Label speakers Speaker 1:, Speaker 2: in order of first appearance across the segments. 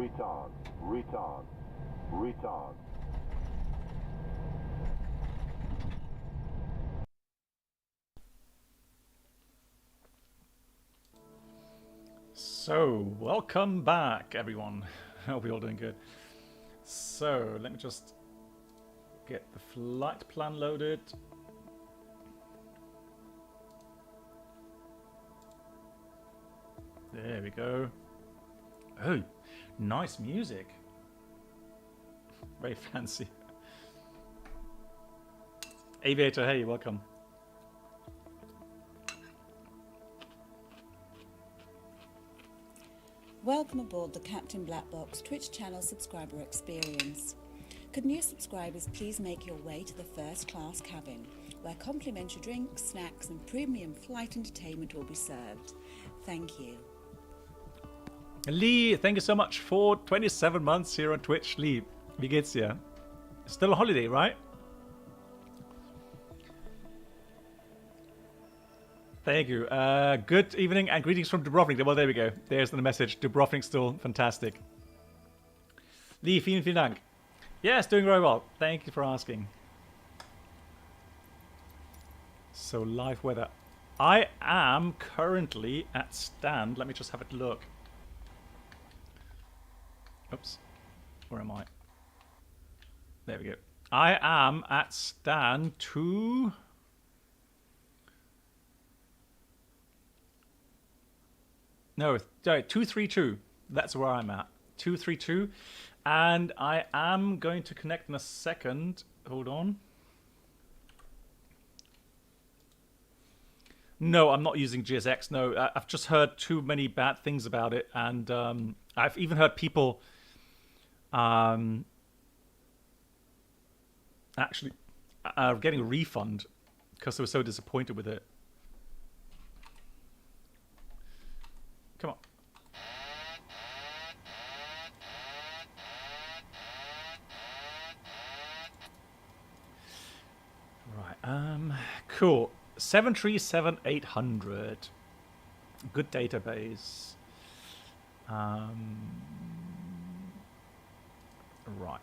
Speaker 1: retard, retard, retard.
Speaker 2: So, welcome back, everyone. I hope you're all doing good. So, let me just get the flight plan loaded. There we go. Oh, nice music. Very fancy. Aviator, hey, welcome.
Speaker 3: Welcome aboard the Captain Black Box Twitch channel subscriber experience. Could new subscribers please make your way to the first class cabin, where complimentary drinks, snacks and premium flight entertainment will be served. Thank you.
Speaker 2: Lee, thank you so much for 27 months here on Twitch. Lee, wie geht's dir? Still a holiday, right? Thank you. Good evening and greetings from Dubrovnik. Well, there we go. There's the message. Dubrovnik still fantastic. Lee, vielen, vielen Dank. Yes, doing very well. Thank you for asking. So, live weather. I am currently at stand. Let me just have a look. Oops. Where am I? There we go. I am at stand 2... No, sorry, 232. That's where I'm at. 232. And I am going to connect in a second. Hold on. No, I'm not using GSX. No, I've just heard too many bad things about it. And I've even heard people actually getting a refund because they were so disappointed with it. Come on. Right, cool. 737-800. Good database. Right.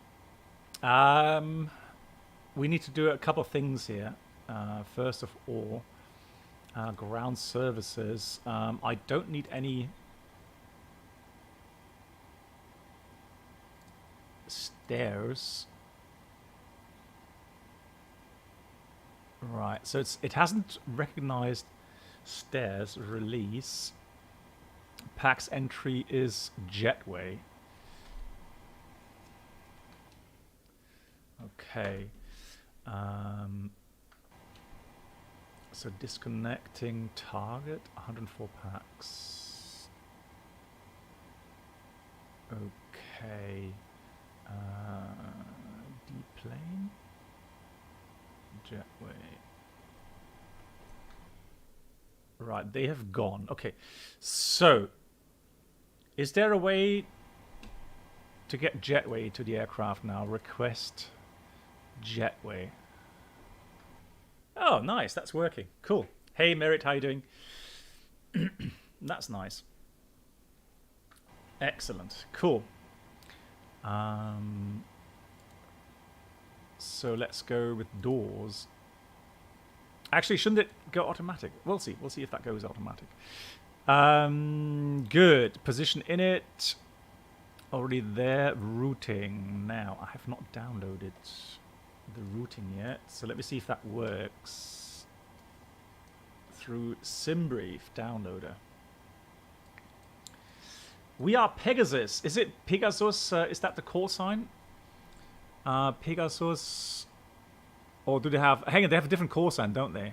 Speaker 2: We need to do a couple of things here. First of all, ground services. I don't need any stairs. Right, so it hasn't recognized stairs. Release. PAX entry is jetway. Okay. So disconnecting target, 104 PAX. Okay. Deplane. Jetway. Right, they have gone. Okay. So, is there a way to get jetway to the aircraft now? Request jetway. Oh, nice. That's working. Cool. Hey, Merit, how you doing? That's nice. Excellent. Cool. So let's go with doors. Actually, shouldn't it go automatic? We'll see. We'll see if that goes automatic. Good. Position in it. Already there. Routing. Now, I have not downloaded the routing yet, so let me see if that works through SimBrief downloader. We are Pegasus. Is it Pegasus? Is that the call sign? Pegasus, or do they have? Hang on, they have a different call sign, don't they?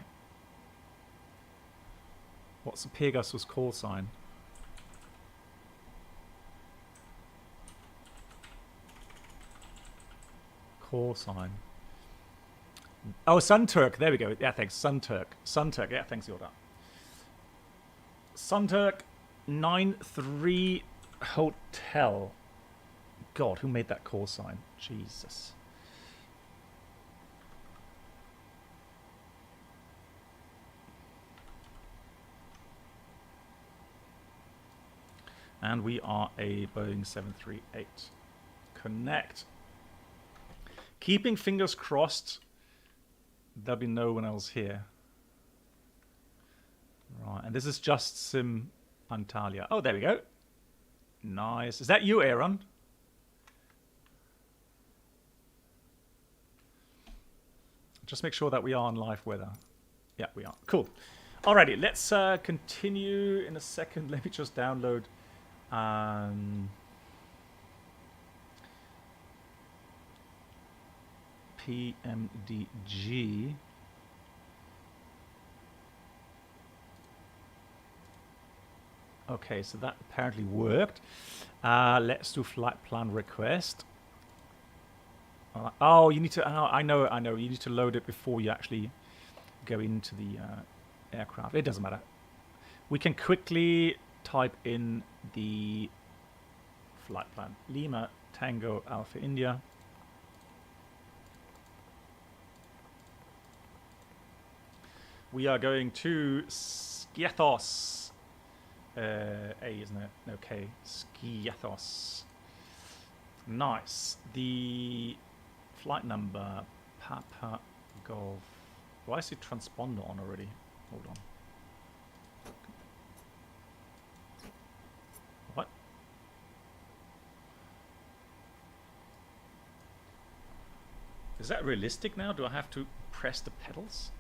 Speaker 2: What's the Pegasus call sign? Call sign. Oh, Sunturk. There we go. Yeah, thanks. Sunturk. Sunturk. Yeah, thanks, Yoda. Sunturk 93 Hotel. God, who made that call sign? Jesus. And we are a Boeing 738. Connect. Keeping fingers crossed there'll be no one else here. Right, and this is just Sim Antalya. Oh, there we go. Nice. Is that you, Aaron? Just make sure that we are on live weather. Yeah, we are. Cool. Alrighty, let's continue in a second. Let me just download PMDG. Okay, so that apparently worked. Let's do flight plan request. Oh, you need to. Oh, I know. You need to load it before you actually go into the aircraft. It doesn't matter. We can quickly type in the flight plan. Lima Tango Alpha India. We are going to Skiathos. A, isn't it? Okay, Skiathos. Nice. The flight number, Papa Golf. Why is it transponder on already? Hold on. What? Is that realistic now? Do I have to press the pedals?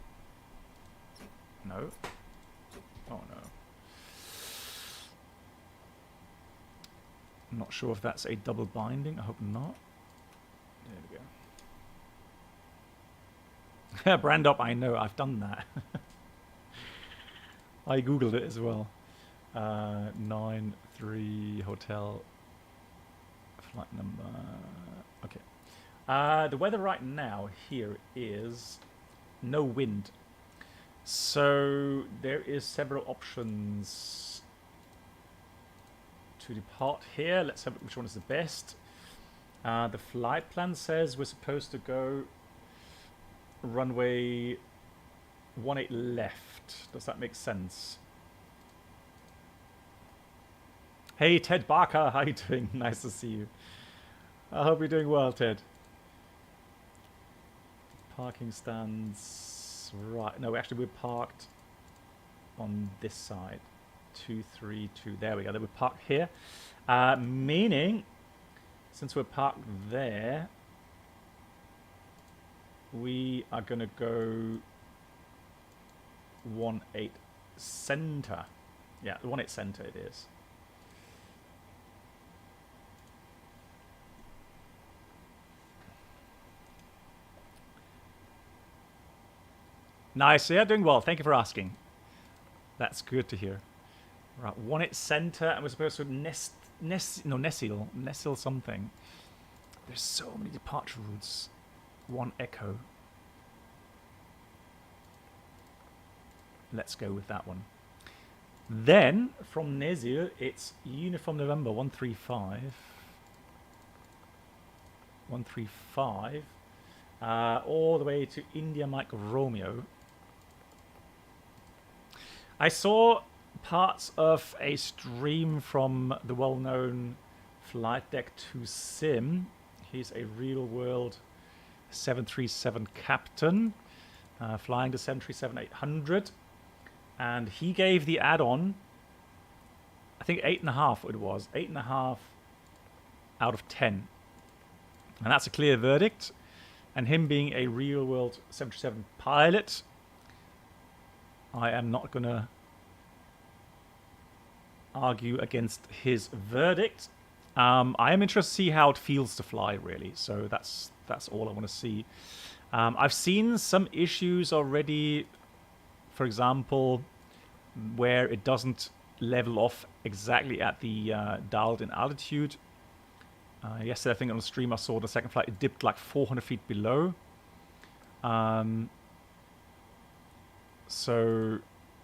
Speaker 2: No. Oh no. I'm not sure if that's a double binding. I hope not. There we go. Brand up, I know. I've done that. I googled it as well. 93 hotel flight number. Okay. The weather right now here is no wind. So there is several options to depart here. Let's have which one is the best. The flight plan says we're supposed to go runway 18 left. Does that make sense? Hey Ted Barker, how you doing? Nice to see you. I hope you're doing well, Ted. Parking stands. Right, no, actually we're parked on this side. 232. There we go. Then we're parked here. Meaning, since we're parked there, we are going to go 18 center. Yeah, 18 center it is. Nice. Yeah, doing well. Thank you for asking. That's good to hear. Right, 18 center, and we're supposed to nestle something. There's so many departure routes. 1 echo. Let's go with that one. Then from Nesil, it's Uniform November 135. 135. All the way to India Mike Romeo. I saw parts of a stream from the well-known flight deck to Sim. He's a real-world 737 Captain, flying the 737-800, and he gave the add-on, I think 8.5 it was, 8.5 out of 10. And that's a clear verdict. And him being a real-world 737 pilot, I am not going to argue against his verdict. I am interested to see how it feels to fly, really. So that's all I want to see. I've seen some issues already, for example, where it doesn't level off exactly at the dialed-in altitude. Yesterday, I think on the stream I saw the second flight, it dipped like 400 feet below. So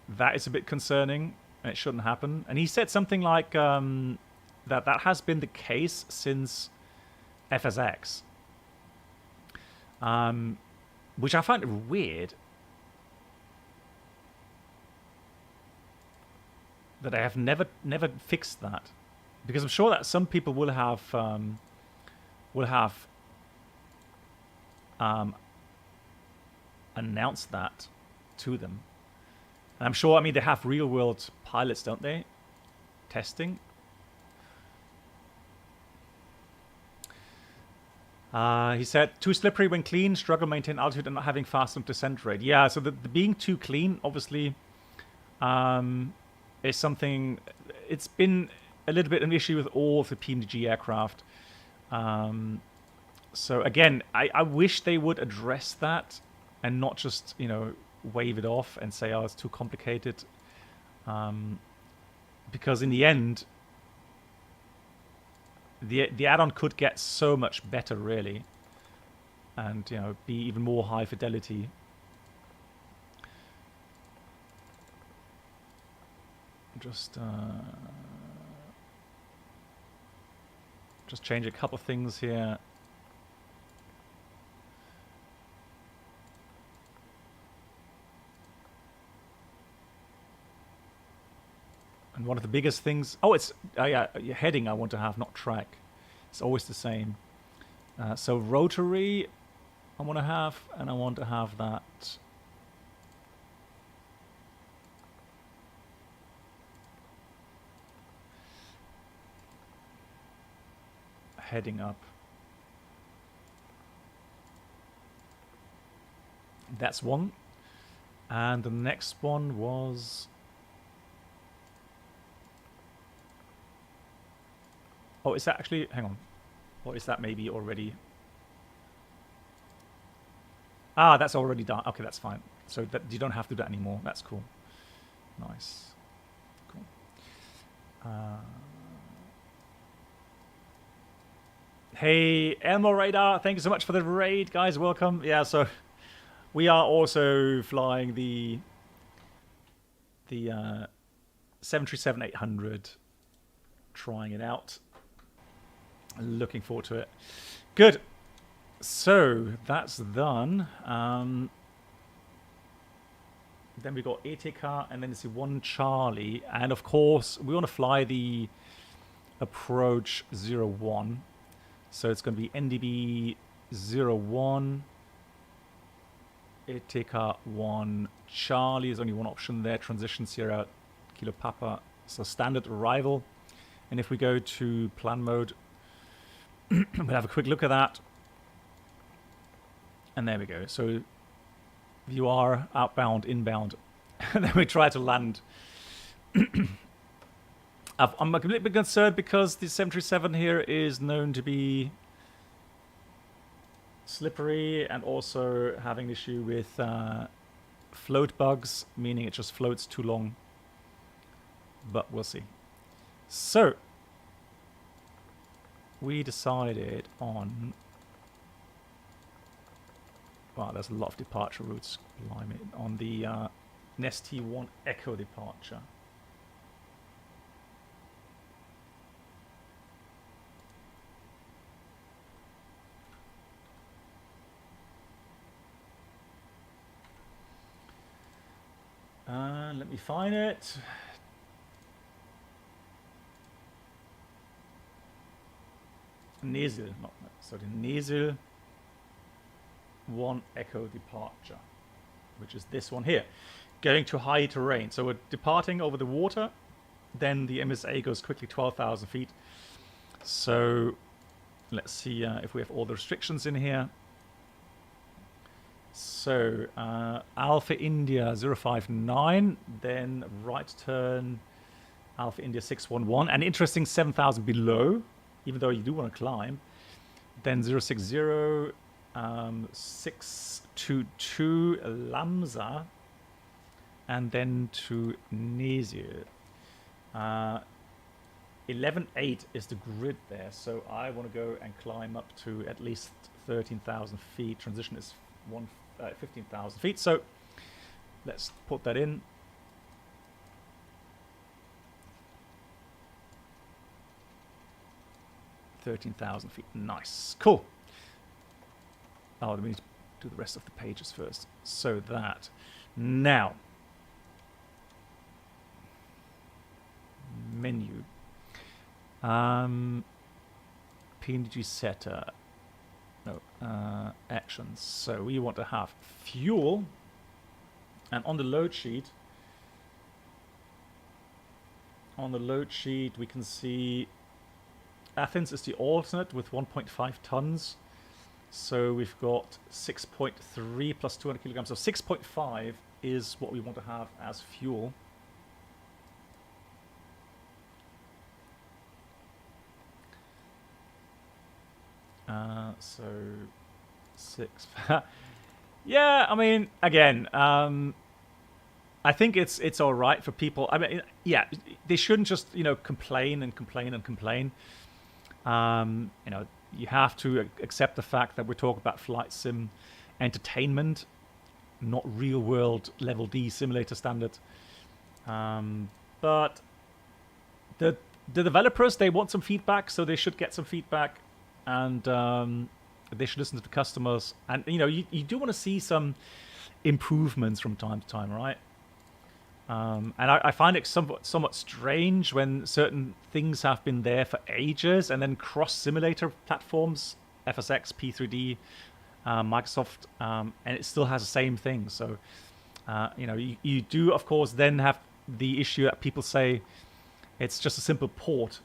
Speaker 2: that is a bit concerning, and it shouldn't happen. And he said something like that has been the case since FSX, which I find weird. That I have never fixed that. Because I'm sure that some people will have announced that to them. And I'm sure, I mean, they have real-world pilots, don't they? Testing. He said, too slippery when clean, struggle maintain altitude and not having fast enough descent rate. Yeah, so the being too clean, obviously, is something, it's been a little bit an issue with all of the PMDG aircraft. So again, I wish they would address that and not just, you know, wave it off and say, oh, it's too complicated. Because in the end, the add-on could get so much better, really, and, you know, be even more high fidelity. Just change a couple of things here. And one of the biggest things... Oh, it's... yeah, heading I want to have, not track. It's always the same. So rotary I want to have, and I want to have that... heading up. That's one. And the next one was... Oh, is that actually... Hang on. Or is that maybe already... Ah, that's already done. Okay, that's fine. So that you don't have to do that anymore. That's cool. Nice. Cool. Hey, Elmo Radar. Thank you so much for the raid, guys. Welcome. Yeah, so we are also flying the 737-800. Trying it out. Looking forward to it. Good. So that's done. Then we got Etika, and then it's 1 Charlie, and of course we want to fly the approach 01. So it's going to be NDB 01. Etika 1 Charlie. There's only one option there. Transition Sierra Kilo Papa. So standard arrival. And if we go to plan mode, we'll have a quick look at that. And there we go. So you are outbound, inbound. And then we try to land. I'm a little bit concerned because the 737 here is known to be slippery and also having an issue with float bugs, meaning it just floats too long. But we'll see. So we decided on... Wow, there's a lot of departure routes. On the NEST-T1 Echo departure. Let me find it. Nesil, not sorry, Nesil 1 Echo departure, which is this one here, going to high terrain. So we're departing over the water, then the MSA goes quickly 12,000 feet. So let's see if we have all the restrictions in here. So Alpha India 059, then right turn Alpha India 611, and interesting 7,000 below, even though you do want to climb. Then 060 622 Lamza, and then to Nesil. 11.8 is the grid there, so I want to go and climb up to at least 13,000 feet. Transition is 15,000 feet, so let's put that in. $13,000 feet. Nice. Cool. Oh, we need to do the rest of the pages first. So that. Now. PMDG setter. No, actions. So we want to have fuel, and on the load sheet, we can see Athens is the alternate with 1.5 tons. So we've got 6.3 plus 200 kilograms. So 6.5 is what we want to have as fuel. So 6. Yeah, I mean, again, I think it's all right for people. I mean, yeah, they shouldn't just, you know, complain and complain and complain. You know, you have to accept the fact that we're talking about flight sim entertainment, not real world level D simulator standard. But the developers, they want some feedback, so they should get some feedback, and they should listen to the customers. And you know, you do want to see some improvements from time to time, right? And I find it somewhat strange when certain things have been there for ages, and then cross simulator platforms, FSX, P3D, Microsoft, and it still has the same thing. So, you know, you do, of course, then have the issue that people say it's just a simple port.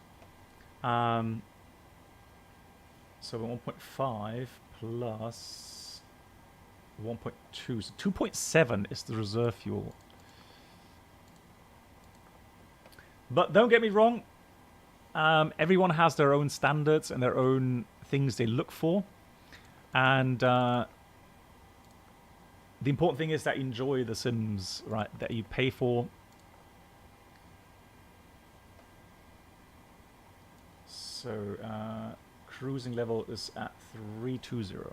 Speaker 2: So 1.5 plus 1.2, so 2.7 is the reserve fuel. But don't get me wrong, everyone has their own standards and their own things they look for. And the important thing is that you enjoy the sims, right, that you pay for. So cruising level is at 320.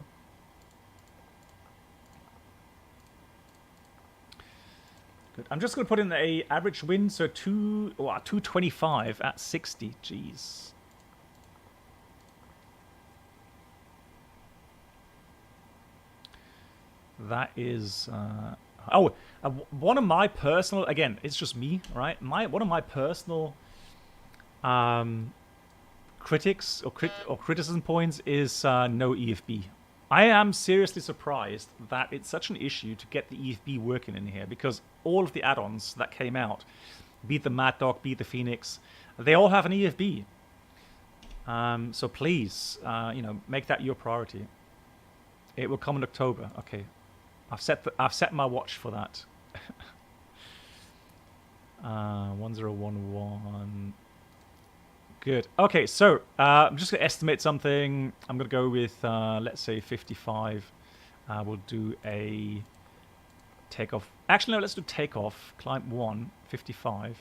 Speaker 2: Good. I'm just going to put in a average wind, so 225 at 60. Jeez. That is one of my personal, again, it's just me, right? One of my personal critics or criticism points is no EFB. I am seriously surprised that it's such an issue to get the EFB working in here, because all of the add-ons that came out, be it the Mad Dog, be it the Phoenix, they all have an EFB. So please, you know, make that your priority. It will come in October. Okay, I've set my watch for that. 1011. Good. Okay, so I'm just going to estimate something. I'm going to go with, let's say, 55. We'll do a takeoff. Actually, no, let's do takeoff. Climb 1, 55.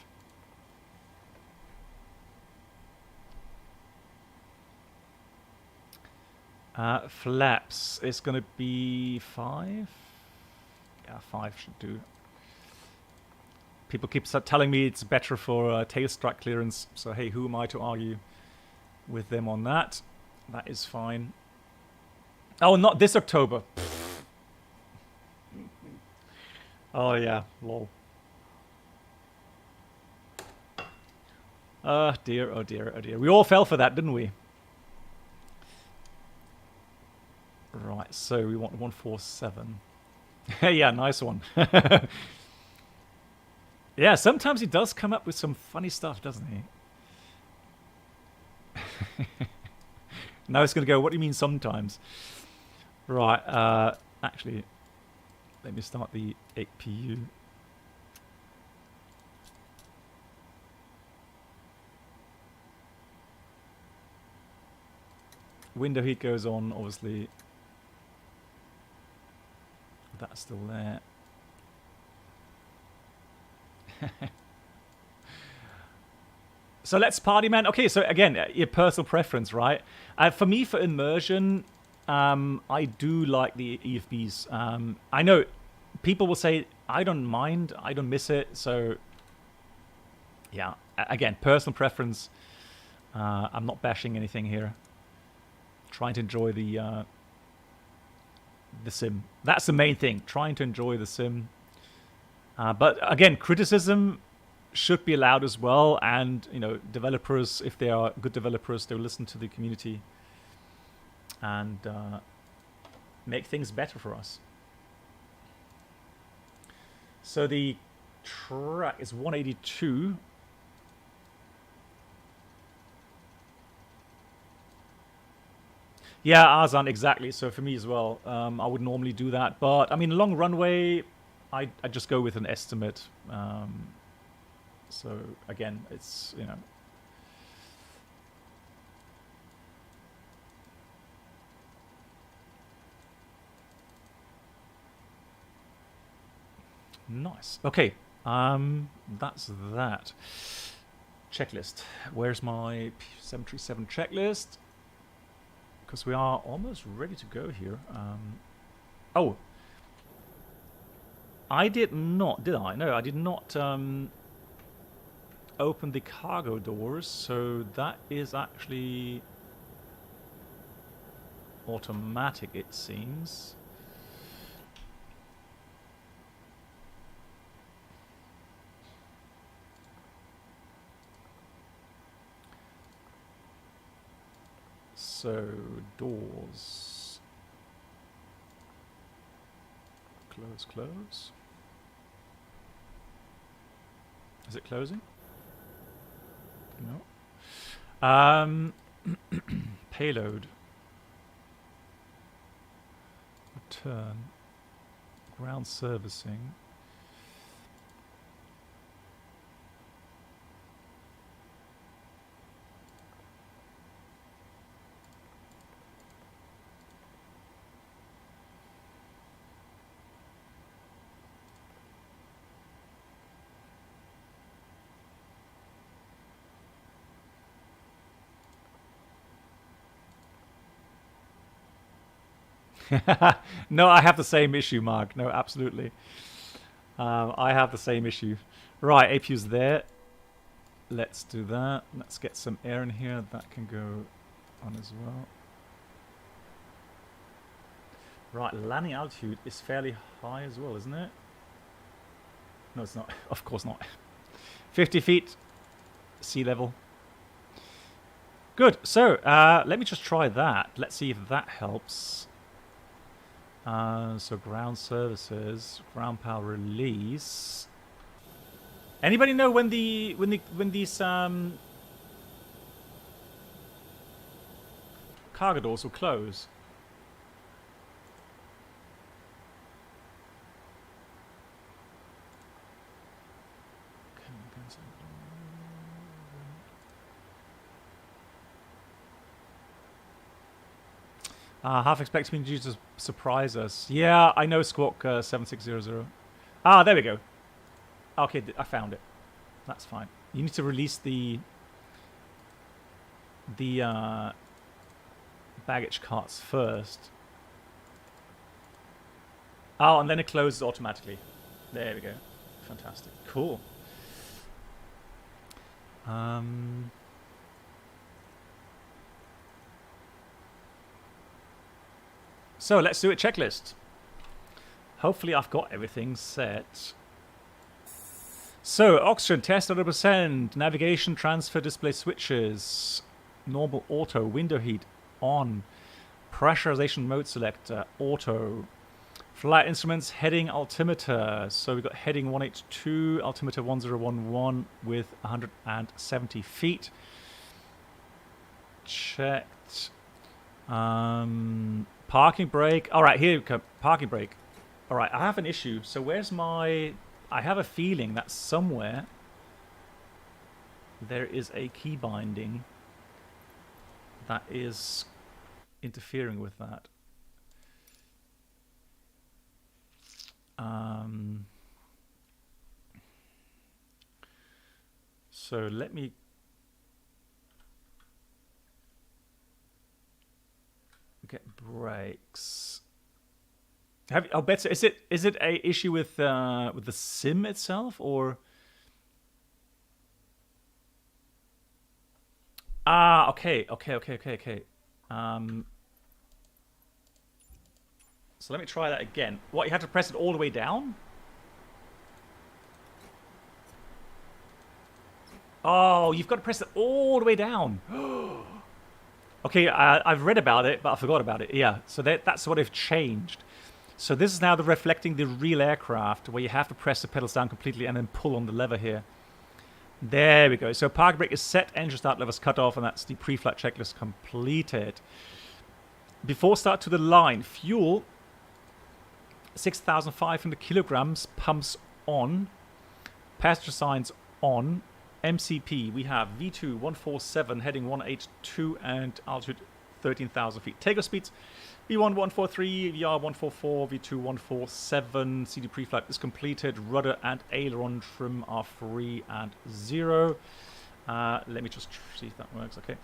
Speaker 2: Flaps is going to be 5. Yeah, 5 should do. People keep telling me it's better for tail strike clearance, so hey, who am I to argue with them on that? That is fine. Oh, not this October. Oh yeah, lol. Oh dear, oh dear, oh dear. We all fell for that, didn't we? Right, so we want 147. Yeah, nice one. Yeah, sometimes he does come up with some funny stuff, doesn't he? Now it's going to go, what do you mean sometimes? Right, actually, let me start the 8PU. Window heat goes on, obviously. That's still there. So let's party, man. Okay, so again, your personal preference, right? For me, for immersion, I do like the EFBs. I know people will say, I don't mind, I don't miss it. So yeah, again, personal preference. I'm not bashing anything here. Trying to enjoy the sim. That's the main thing. Trying to enjoy the sim. But again, criticism, should be allowed as well. And, you know, developers, if they are good developers, they'll listen to the community and make things better for us. So the track is 182. Yeah, Arzan, exactly. So for me as well, I would normally do that. But, I mean, long runway, I just go with an estimate. So, again, it's, you know. Nice. Okay, that's that. Checklist. Where's my 737 checklist? Because we are almost ready to go here. Oh, I did not, did I? No, I did not open the cargo doors, so that is actually automatic, it seems. So, doors. Close, close. Is it closing? No. Payload. Return. Ground servicing. No, I have the same issue, Mark. No, absolutely. I have the same issue. Right, APU's there. Let's do that. Let's get some air in here. That can go on as well. Right, landing altitude is fairly high as well, isn't it? No, it's not. Of course not. 50 feet sea level. Good. So, let me just try that. Let's see if that helps. So ground services, ground power release. Anybody know when these cargo doors will close? Half expecting you to surprise us. Yeah, I know Squawk 7600. Ah, there we go. Okay, I found it. That's fine. You need to release the baggage carts first. Oh, and then it closes automatically. There we go. Fantastic. Cool. So let's do a checklist. Hopefully I've got everything set. So oxygen test 100%, navigation transfer display switches, normal auto, window heat on, pressurization mode selector, auto, flight instruments, heading altimeter. So we've got heading 182, altimeter 1011 with 170 feet. Checked. Parking brake. All right, here we go. Parking brake. All right, I have an issue. So where's my... I have a feeling that somewhere there is a key binding that is interfering with that. So let me... get brakes. I'll bet. Is it a issue with the sim itself, or? Ah, okay. So let me try that again. What, you have to press it all the way down? Oh, you've got to press it all the way down. Okay, I've read about it, but I forgot about it. Yeah, so that's what they've changed. So this is now reflecting the real aircraft, where you have to press the pedals down completely and then pull on the lever here. There we go. So park brake is set, engine start levers cut off, and that's the pre-flight checklist completed. Before start to the line, fuel 6,500 kilograms, pumps on, passenger signs on, MCP, we have V2 147 heading 182 and altitude 13,000 feet. Takeoff speeds V1 143, VR 144, V2 147. CD pre-flight is completed. Rudder and aileron trim are 3 and 0. Let me just see if that works. Okay.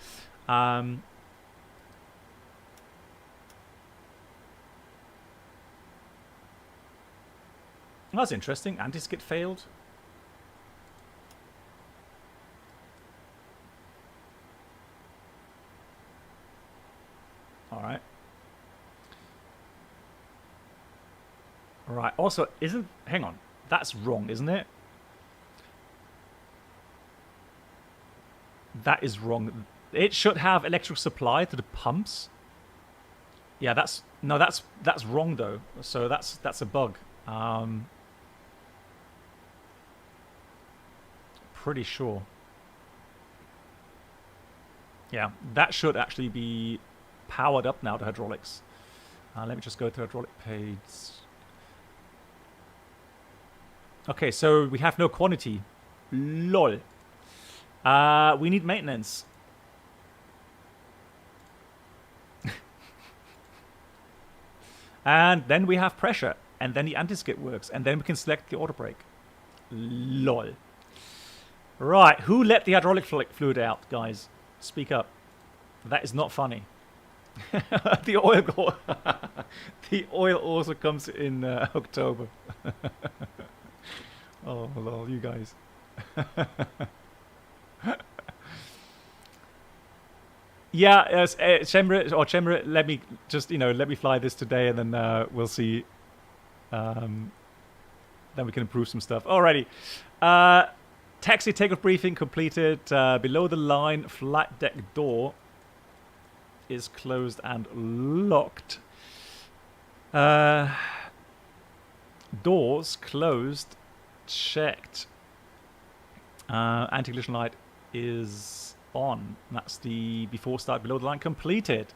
Speaker 2: That's interesting. Anti-skid failed. All right. Right. Also, hang on. That's wrong, isn't it? That is wrong. It should have electric supply to the pumps. Yeah, that's wrong though. So that's a bug. Pretty sure. Yeah, that should actually be powered up now, the hydraulics. Let me just go to hydraulic page. Okay, so we have no quantity. LOL. We need maintenance. And then we have pressure. And then the anti-skid works. And then we can select the auto brake. LOL. Right, who let the hydraulic fluid out, guys? Speak up. That is not funny. The oil the oil also comes in October. Oh, lol, you guys. Yeah, Chemra, let me just, let me fly this today, and then we'll see. Then we can improve some stuff. Alrighty. Taxi takeoff briefing completed. Below the line, flight deck door is closed and locked. Doors closed, checked. Anti-collision light is on. That's the before start below the line completed.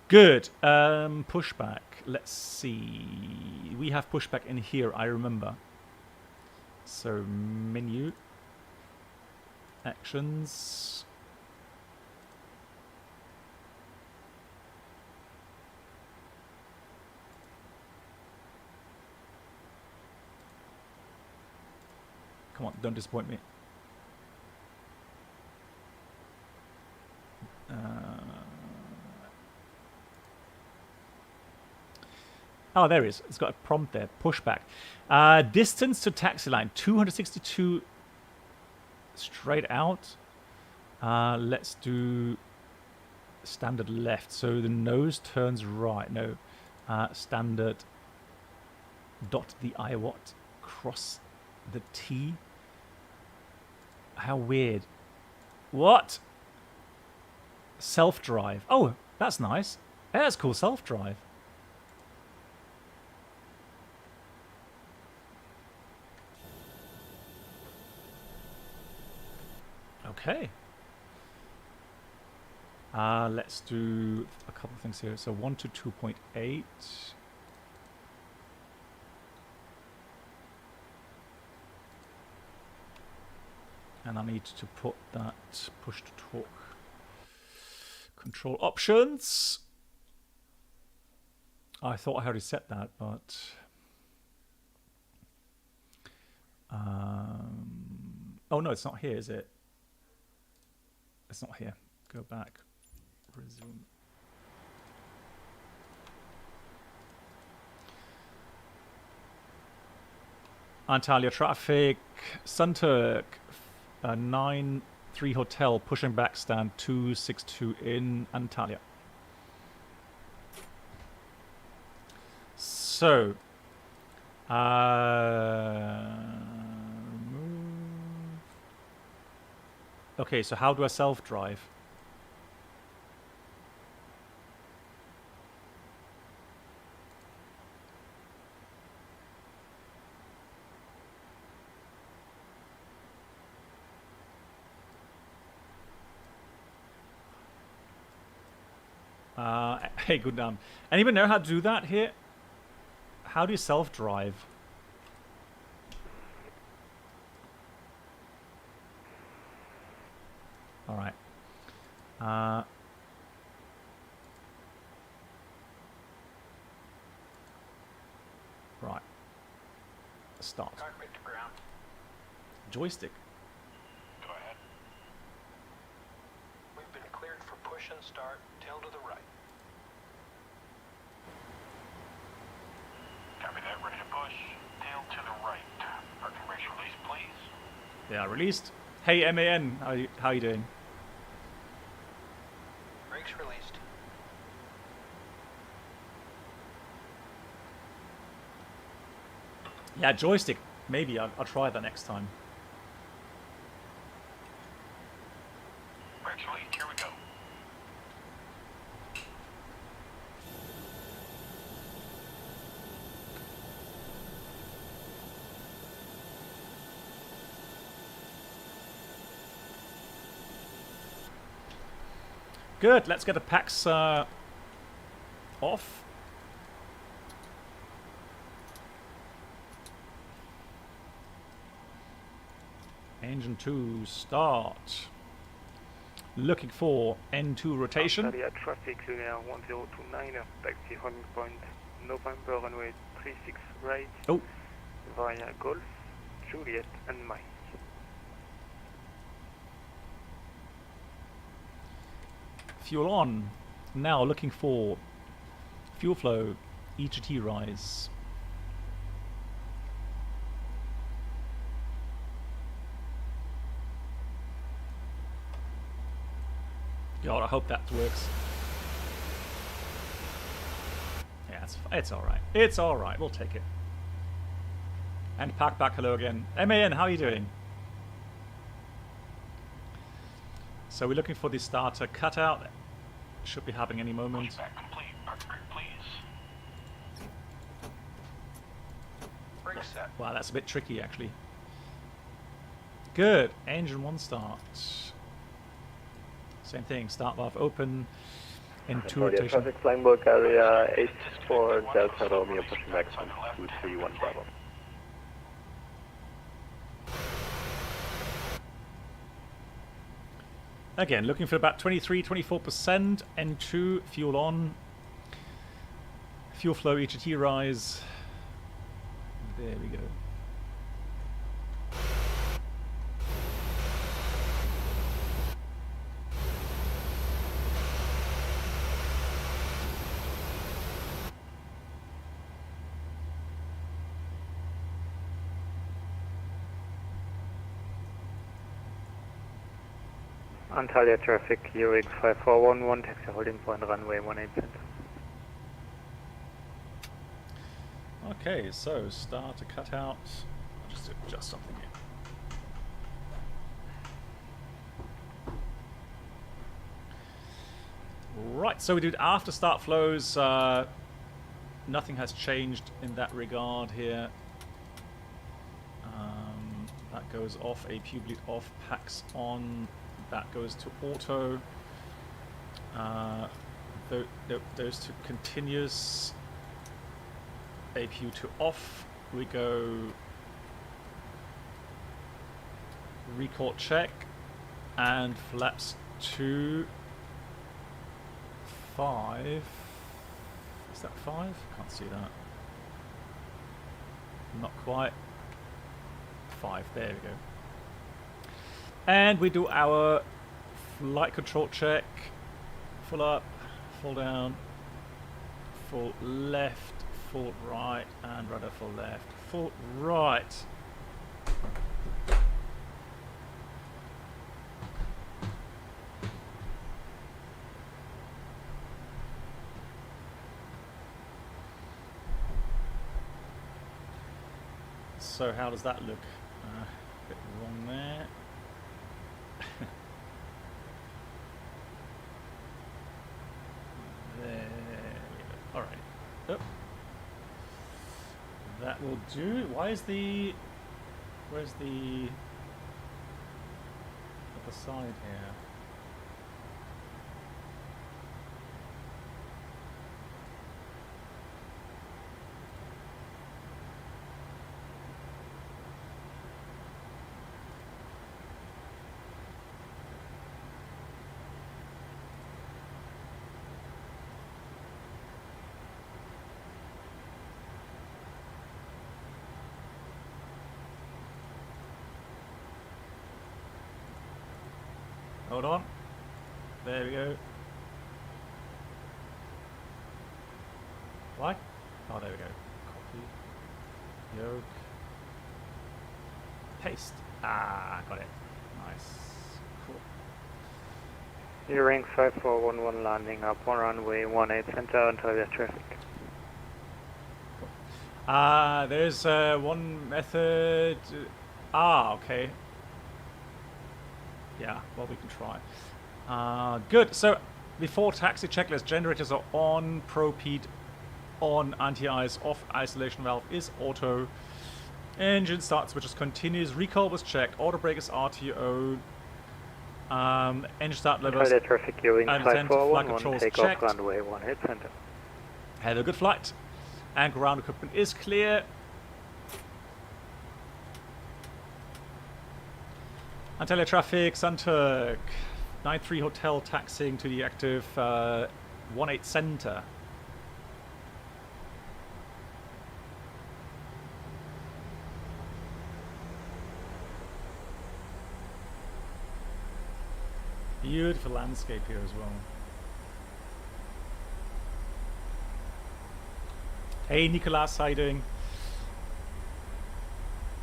Speaker 2: Good. Pushback. Let's see. We have pushback in here, I remember. So menu. Actions. Come on, don't disappoint me. Oh, there he is. It's got a prompt there. Pushback. Distance to taxi line, 262 straight out. Let's do standard left. So the nose turns right. No. Standard dot the I what? Cross the T. How weird. What? Self-drive. Oh, that's nice. Yeah, that's cool. Self-drive. Okay. Let's do a couple of things here. So 1 to 2.8. And I need to put that push to talk. Control options. I thought I already set that, but oh no, it's not here, is it? It's not here. Go back. Resume. Antalya traffic. Sunturk. 9-3 hotel. Pushing back stand 262 in Antalya. So. Move. Okay, so how do I self-drive? Hey, good damn. Anyone know how to do that here? How do you self-drive? All right. Right. Start.
Speaker 4: Cockpit to ground.
Speaker 2: Joystick.
Speaker 4: Go ahead. We've been cleared for push and start. Tail to the right. Copy that. Ready to push. Tail to the right. Parking brakes release, please.
Speaker 2: Yeah, released. Hey, MAN, how you doing?
Speaker 4: Brakes released.
Speaker 2: Yeah, joystick. Maybe I'll try that next time.
Speaker 4: Brakes released. Here we go.
Speaker 2: Good. Let's get the packs off. Engine 2 start. Looking for N2 rotation.
Speaker 5: Antalya traffic Lunar 1029, taxi homing point November runway 36 right
Speaker 2: Oh,
Speaker 5: via Golf, Juliet and Mike.
Speaker 2: fuel on. Now looking for fuel flow, EGT rise. God, I hope that works. Yeah, it's all right. It's all right. We'll take it. And pack back hello again. MAN, how are you doing? So we're looking for the starter cutout. Should be happening any moment.
Speaker 4: Pushback complete. Park brake, please. Brake set.
Speaker 2: Wow, that's a bit tricky actually. Good. Engine 1 start. Same thing. Start valve open. N2 rotation.
Speaker 5: Traffic flying book area 84 Delta Romeo pushing back on 231 Bravo.
Speaker 2: Again, looking for about 23-24%. N2 fuel on. Fuel flow EGT rise. There we go.
Speaker 5: Antalya traffic, Zurich 5411, taxi holding point runway 18 center.
Speaker 2: Okay, so start to cut out. I'll just adjust something here. Right, so we did after start flows. Nothing has changed in that regard here. That goes off, AP bleed off, packs on. That goes to auto. Those to continuous. APU to off. We go recall check and flaps to 5. Is that 5? Can't see that. Not quite. 5. There we go. And we do our flight control check. Full up, full down, full left, full right, and rudder full left, full right. So how does that look? A bit wrong there. Alright. Oh. That will do. Why is the... Where's the... other side here? Hold on. There we go. Why? Oh, there we go. Copy. Yoke. Paste. Ah, got it. Nice. Cool.
Speaker 5: Earring 5411 landing up on runway 18 center Antalya traffic.
Speaker 2: There's one method. Okay. Yeah, well, we can try. Good. So, before taxi checklist, generators are on, ProPed on, anti-ice off, isolation valve is auto, engine start switches continues, recall was checked, auto brake is RTO, engine start levels,
Speaker 5: Antalya traffic Earring
Speaker 2: and
Speaker 5: 5411 takeoff
Speaker 2: checked.
Speaker 5: runway 18 center.
Speaker 2: Had a good flight. And ground equipment is clear. Antalya traffic, Sunturk, 93 hotel taxiing to the active 18 center. Beautiful landscape here as well. Hey Nicolas, how you doing?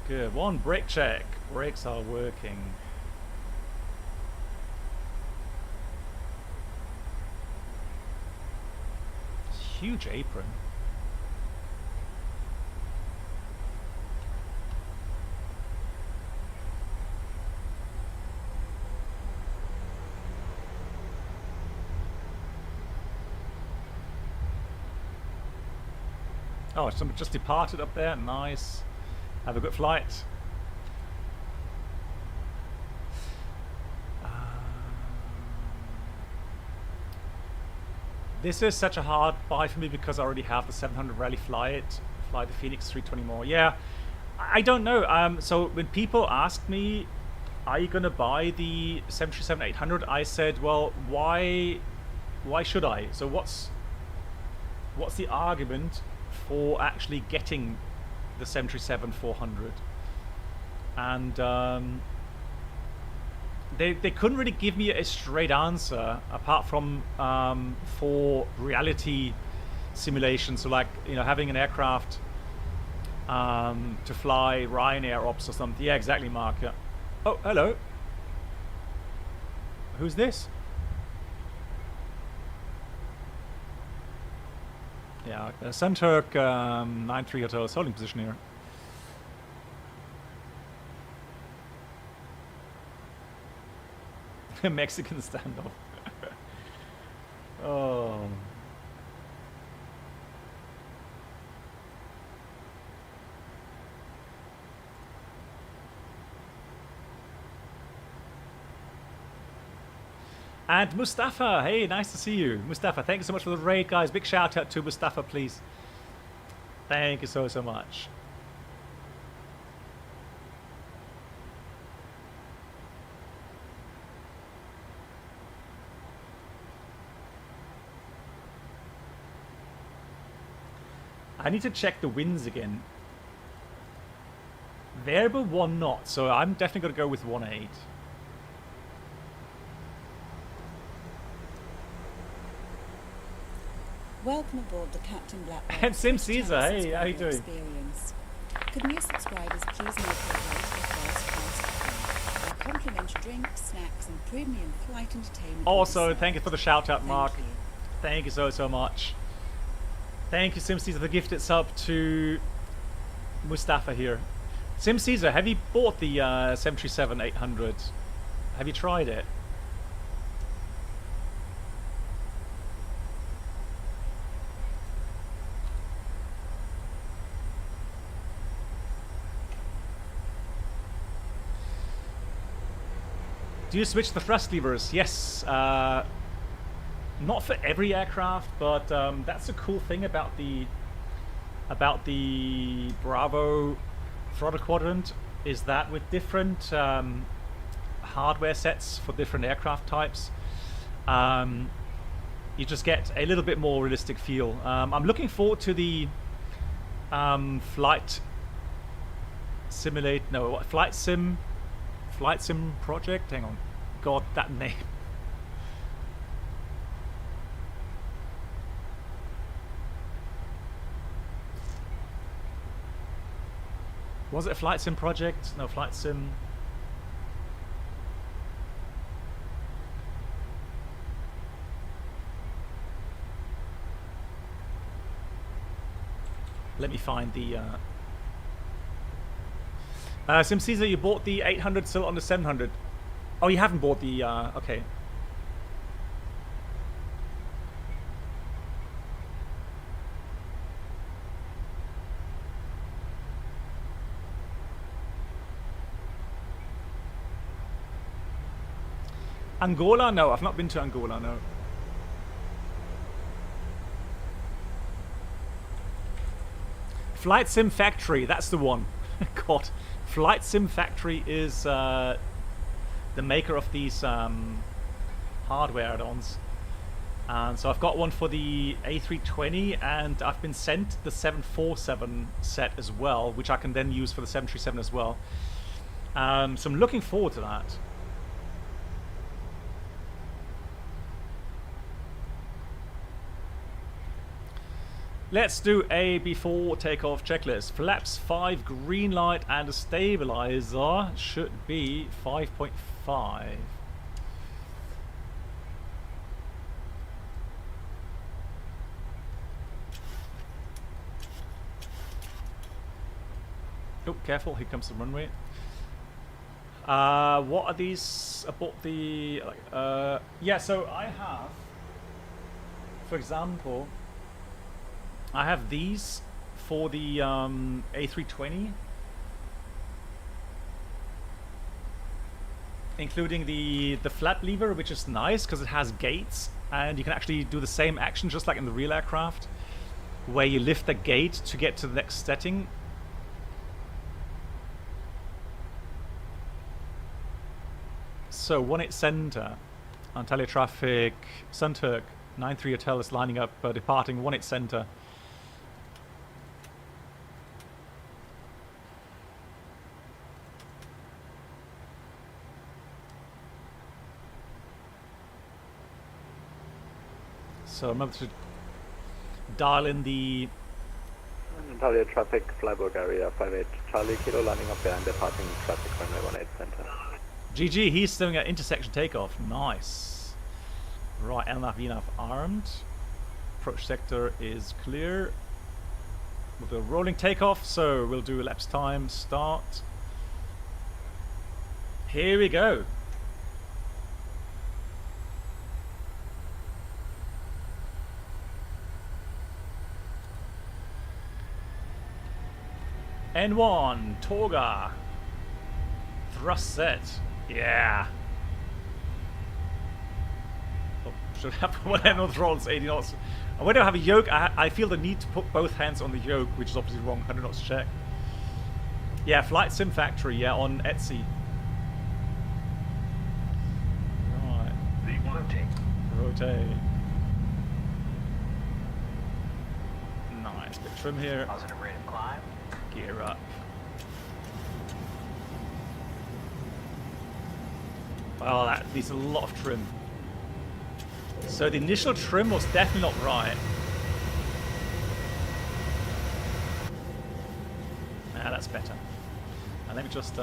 Speaker 2: Good. One brake check. Brakes are working. Huge apron. Oh, somebody just departed up there. Nice. Have a good flight. This is such a hard buy for me because I already have the 700 rally fly the Phoenix 320 more. Yeah, I don't know. So when people ask me, are you gonna buy the 737-800? I said, well, why should I? So what's the argument for actually getting the 737-400? And they couldn't really give me a straight answer apart from for reality simulation. So like, you know, having an aircraft to fly Ryanair ops or something. Yeah, exactly, Mark. Yeah. Oh, hello. Who's this? Yeah, Sunturk 93 Hotel is holding position here. Mexican standoff. Oh. And Mustafa, hey, nice to see you. Mustafa, thank you so much for the raid, guys. Big shout out to Mustafa, please. Thank you so much. I need to check the winds again. Variable 1 knot, so I'm definitely going to go with 1.8.
Speaker 3: Welcome aboard the Captain Black Box.
Speaker 2: And Sim Caesar, hey, how you doing?
Speaker 3: Experience. Could new subscribers please make their way to the first class cabin, where complimentary drinks, snacks, and premium flight entertainment.
Speaker 2: Also, thank you for the shout out, Mark.
Speaker 3: Thank you.
Speaker 2: Thank you so much. Thank you, Sim Caesar, for the gifted sub to Mustafa here. Sim Caesar, have you bought the 737-800? Have you tried it? Do you switch the thrust levers? Yes. Not for every aircraft, but that's a cool thing about the Bravo throttle quadrant, is that with different hardware sets for different aircraft types, you just get a little bit more realistic feel. I'm looking forward to the flight sim project. Hang on, God, that name. Was it a flight sim project? No, flight sim. Let me find the Sim Caesar, you bought the 800 still on the 700. Oh, you haven't bought the okay. Angola? No, I've not been to Angola, no. Flight Sim Factory, that's the one. God, Flight Sim Factory is the maker of these hardware add-ons. And so I've got one for the A320, and I've been sent the 747 set as well, which I can then use for the 737 as well. So I'm looking forward to that. Let's do a before takeoff checklist. Flaps 5, green light, and a stabilizer should be 5.5. Oh, careful, here comes the runway. What are these about the... yeah, so I have, for example... I have these for the A320, including the flap lever, which is nice because it has gates, and you can actually do the same action just like in the real aircraft, where you lift the gate to get to the next setting. So 18 center, Antalya traffic, Sunturk, 93 Hotel is lining up, departing 18 center. So remember to dial in the
Speaker 6: Antalya traffic, Freiburg area, 58 Charlie Kilo, landing up there and departing traffic runway 18 center.
Speaker 2: GG, he's doing an intersection takeoff. Nice. Right, LNAV, VNAV armed. Approach sector is clear. We'll do a rolling takeoff, so we'll do elapsed time, start. Here we go. N1, Toga. Thrust set. Yeah. Oh, should have one hand on the throttles, 80 knots. When I have a yoke, I feel the need to put both hands on the yoke, which is obviously wrong. 100 knots check. Yeah, Flight Sim Factory, yeah, on Etsy. Right. Rotate. Nice. Bit of trim here.
Speaker 7: Positive rate of climb.
Speaker 2: Gear up. Oh, that needs a lot of trim. So the initial trim was definitely not right. Ah, that's better. And let me just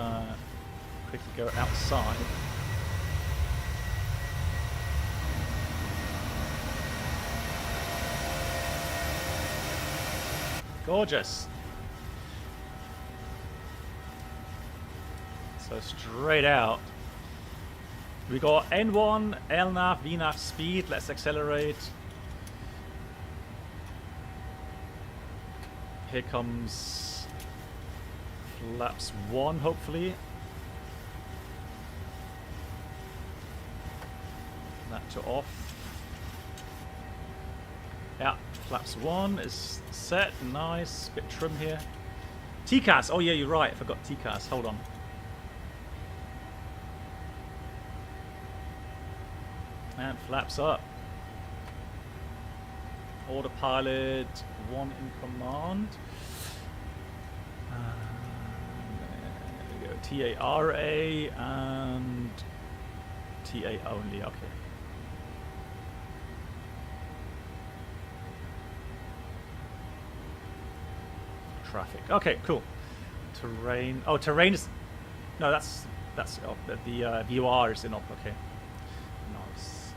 Speaker 2: quickly go outside. Gorgeous. So straight out. We got N1, LNAV, VNAV speed. Let's accelerate. Here comes flaps 1, hopefully. to off. Yeah, flaps 1 is set. Nice. Bit trim here. TCAS. Oh yeah, you're right. I forgot TCAS. Hold on. And flaps up. Autopilot 1 in command. There we go. TARA and TA only. Okay. Traffic. Okay, cool. Terrain. Oh, terrain is. No, that's up. The VOR is in up. Okay. Nice.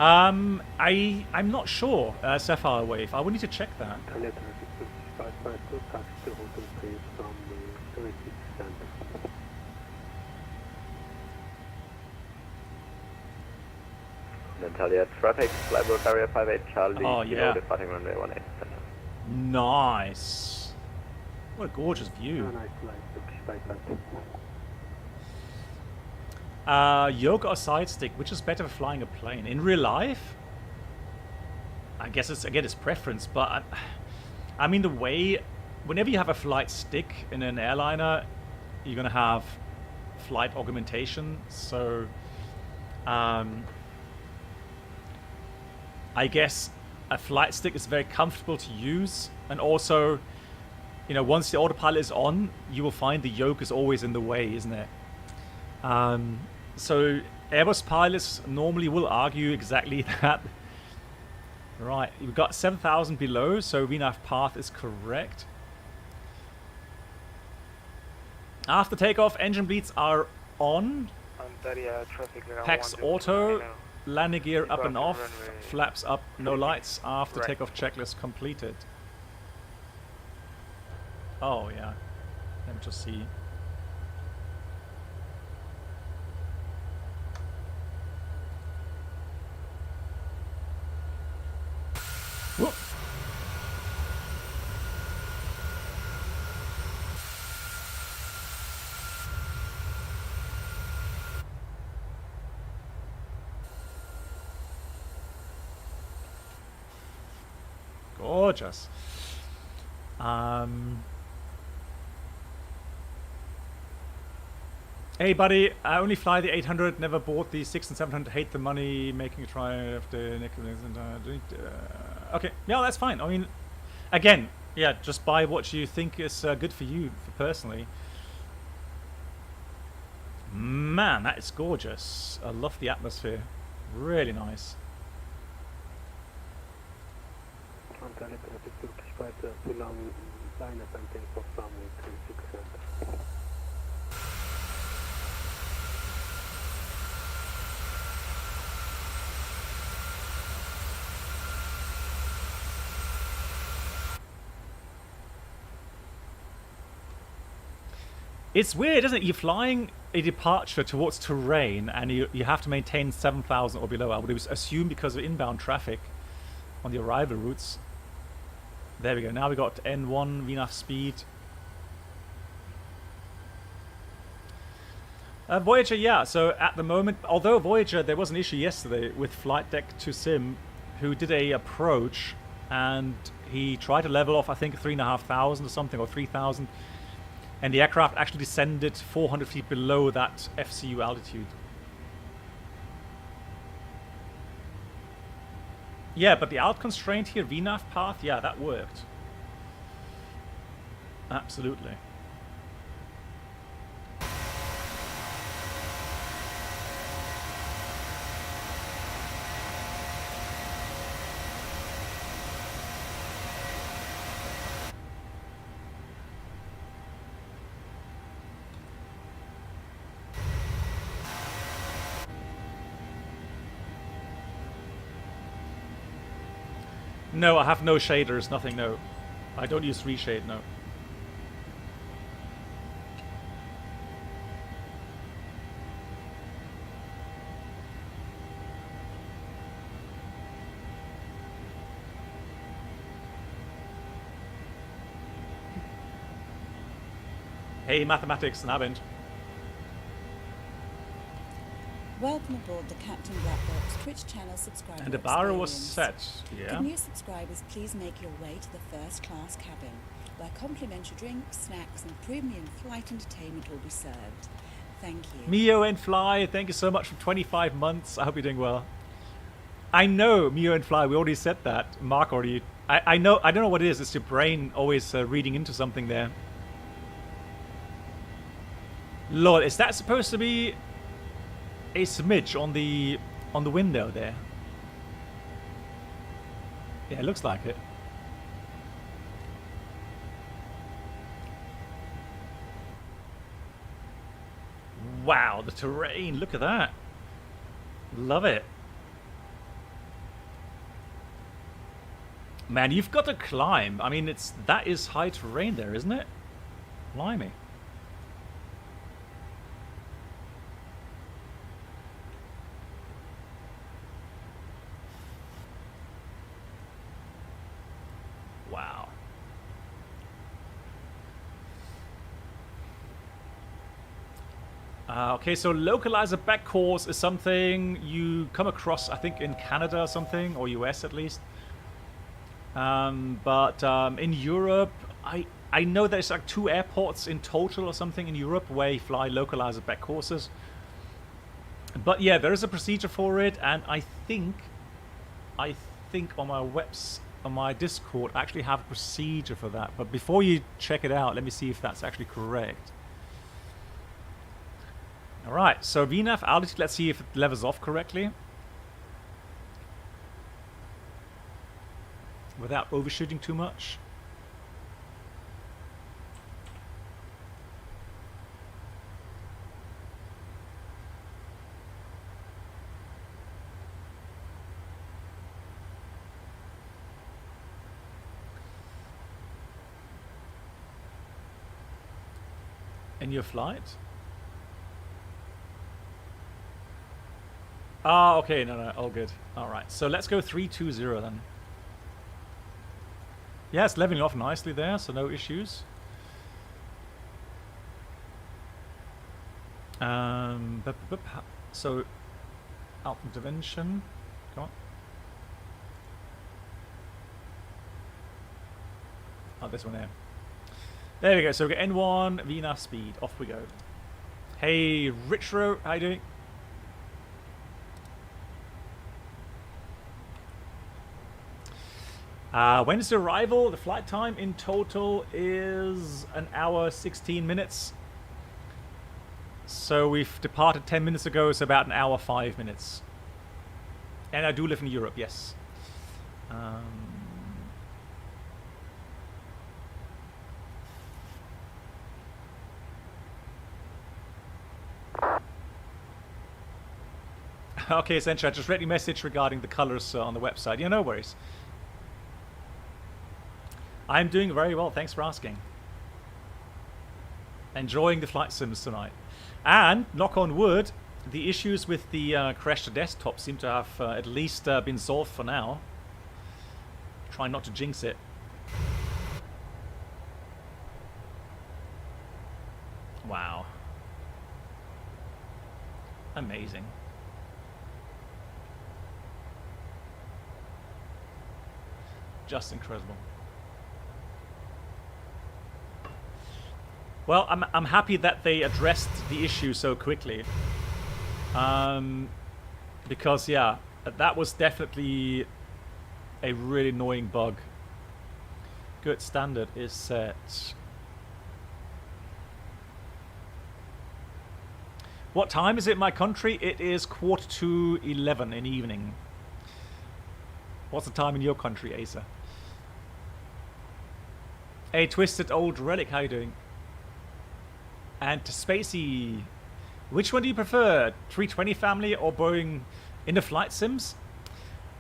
Speaker 2: I'm not sure. Sapphire Wave. I would need to check that.
Speaker 5: Antalya traffic 2552, taxi to hotel please from 76
Speaker 6: Antalya traffic, fly Bulgaria 58 Charlie,
Speaker 2: Oh, yeah.
Speaker 6: departing runway 18.
Speaker 2: Nice. What a gorgeous view.
Speaker 5: nice flight, 65
Speaker 2: Yoga or side stick, which is better for flying a plane? In real life? I guess it's preference, but I mean the way, whenever you have a flight stick in an airliner, you're gonna have flight augmentation, so I guess a flight stick is very comfortable to use, and also, you know, once the autopilot is on, you will find the yoke is always in the way, isn't it? So Airbus pilots normally will argue exactly that. Right, we've got 7,000 below, so VNAV path is correct. After takeoff, engine bleeds are on.
Speaker 5: Antalya traffic around
Speaker 2: Pax
Speaker 5: 102
Speaker 2: auto,
Speaker 5: now.
Speaker 2: landing gear up and
Speaker 5: Departing
Speaker 2: off,
Speaker 5: runway.
Speaker 2: flaps up, no lights. After
Speaker 5: Right.
Speaker 2: takeoff checklist completed. Oh yeah, let me just see. Whoop. Gorgeous. Hey buddy, I only fly the 800, never bought the 6 and 700, hate the money, making a try after Nicholas and okay, yeah, that's fine. I mean, again, yeah, just buy what you think is good for you, personally. Man, that is gorgeous. I love the atmosphere. Really nice.
Speaker 5: Antalya traffic Turkish flight to line up and take off from 36 center.
Speaker 2: It's weird, isn't it? You're flying a departure towards terrain and you have to maintain 7,000 or below. I would assume because of inbound traffic on the arrival routes. There we go. Now we got N1 VNAV speed. Voyager, yeah. So at the moment, although Voyager, there was an issue yesterday with flight deck to sim, who did a approach and he tried to level off, I think 3,500 or something, or 3,000. And the aircraft actually descended 400 feet below that FCU altitude. Yeah, but the alt constraint here, VNAV path, yeah, that worked. Absolutely. No, I have no shaders, nothing, no. I don't use reshade, no. Hey, mathematics, Nabend.
Speaker 3: Welcome aboard the Captain Black Box Twitch channel subscriber
Speaker 2: And the barrel was
Speaker 3: experience.
Speaker 2: set. Yeah.
Speaker 3: Could new subscribers please make your way to the first class cabin, where complimentary drinks, snacks and premium flight entertainment will be served. Thank you.
Speaker 2: Mio and Fly, thank you so much for 25 months. I hope you're doing well. I know, Mio and Fly, we already said that. Mark already... I know, I don't know what it is. It's your brain always reading into something there. Lord, is that supposed to be a smidge on the window there? Yeah, it looks like it. Wow, the terrain, look at that. Love it. Man, you've got to climb. I mean, that is high terrain there, isn't it? Blimey. Wow. Okay, so localizer back course is something you come across, I think, in Canada or something, or US at least. But in Europe, I know there's like 2 airports in total or something in Europe where you fly localizer back courses. But yeah, there is a procedure for it, and I think on my Discord I actually have a procedure for that. But before you check it out, let me see if that's actually correct. Alright, so VNAV altitude, let's see if it levels off correctly. Without overshooting too much. In your flight? Ah, okay, no, all good. Alright, so let's go 320 then. Yeah, it's leveling off nicely there, so no issues. So, out intervention. Come on. Oh, this one here. There we go. So we get N1, VNAV speed. Off we go. Hey, Richro, how you doing? When's the arrival? The flight time in total is 1 hour 16 minutes. So we've departed 10 minutes ago, so about 1 hour 5 minutes. And I do live in Europe, yes. Okay, essentially, I just read your message regarding the colors on the website. Yeah, no worries. I'm doing very well, thanks for asking. Enjoying the flight sims tonight. And, knock on wood, the issues with the crashed desktop seem to have at least been solved for now. Try not to jinx it. Wow. Amazing. Just incredible. Well, I'm happy that they addressed the issue so quickly. Because, yeah, that was definitely a really annoying bug. Good, standard is set. What time is it in my country? It is 11:45 in the evening. What's the time in your country, Asa? Hey, Twisted Old Relic, how you doing? And to Spacey, which one do you prefer? 320 family or Boeing in the flight sims?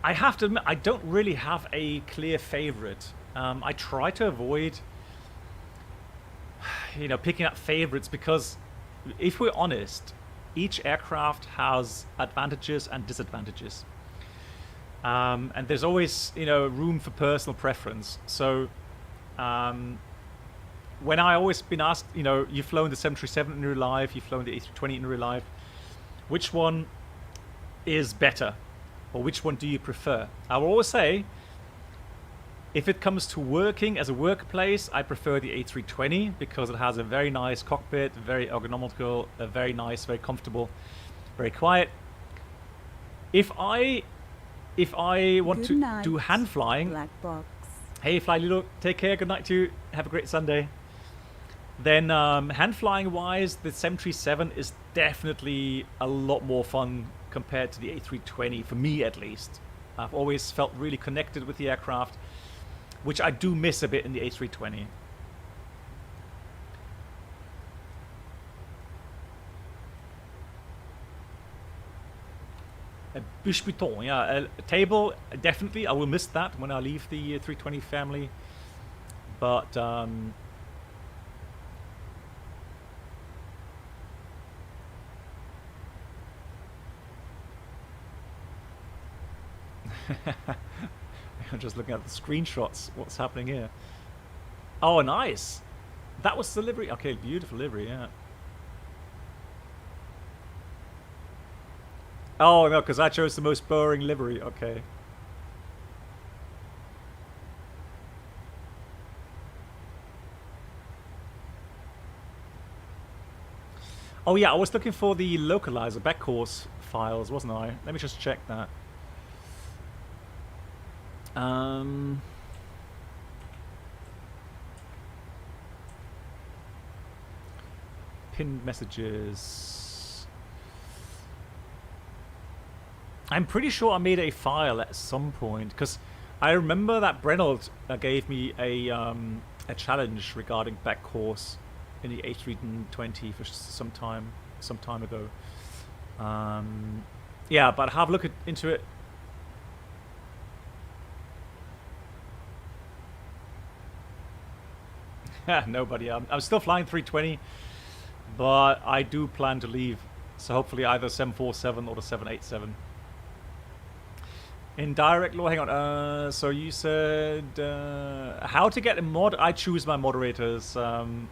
Speaker 2: I have to admit, I don't really have a clear favorite. I try to avoid, picking up favorites because, if we're honest, each aircraft has advantages and disadvantages. And there's always, room for personal preference. So, when I always been asked, you've flown the 737 in real life, you've flown the A320 in real life, which one is better, or which one do you prefer? I will always say, if it comes to working as a workplace, I prefer the A320 because it has a very nice cockpit, very ergonomical, very nice, very comfortable, very quiet. If I want
Speaker 3: Good
Speaker 2: to
Speaker 3: night,
Speaker 2: do hand flying,
Speaker 3: Black box.
Speaker 2: hey Fly Lilo, take care, good night to you, have a great Sunday. Then hand flying wise, the 737 is definitely a lot more fun compared to the A320, for me at least. I've always felt really connected with the aircraft, which I do miss a bit in the A320. A bûche bouton, yeah, a table, definitely. I will miss that when I leave the 320 family. But I'm just looking at the screenshots. What's happening here? Oh, nice. That was the livery. Okay, beautiful livery, yeah. Oh, no, because I chose the most boring livery. Okay. Oh, yeah, I was looking for the localizer back course files, wasn't I? Let me just check that. Pinned messages. I'm pretty sure I made a file at some point because I remember that Brenold gave me a challenge regarding back course in the A320 for some time ago. Yeah, but have a look into it. Nobody. I'm still flying 320, but I do plan to leave. So hopefully either 747 or the 787. In direct law, hang on. So you said how to get a mod? I choose my moderators, and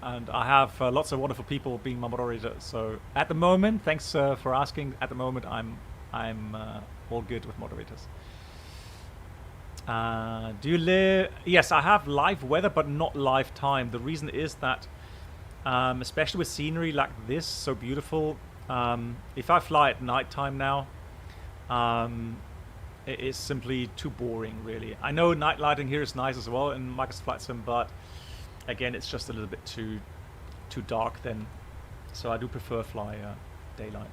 Speaker 2: I have lots of wonderful people being my moderators. So at the moment, thanks for asking. At the moment, I'm all good with moderators. Do you live? Yes, I have live weather, but not live time. The reason is that, especially with scenery like this, so beautiful. If I fly at night time now, it is simply too boring, really. I know night lighting here is nice as well in Microsoft Flight Sim, but again, it's just a little bit too dark then. So I do prefer fly daylight.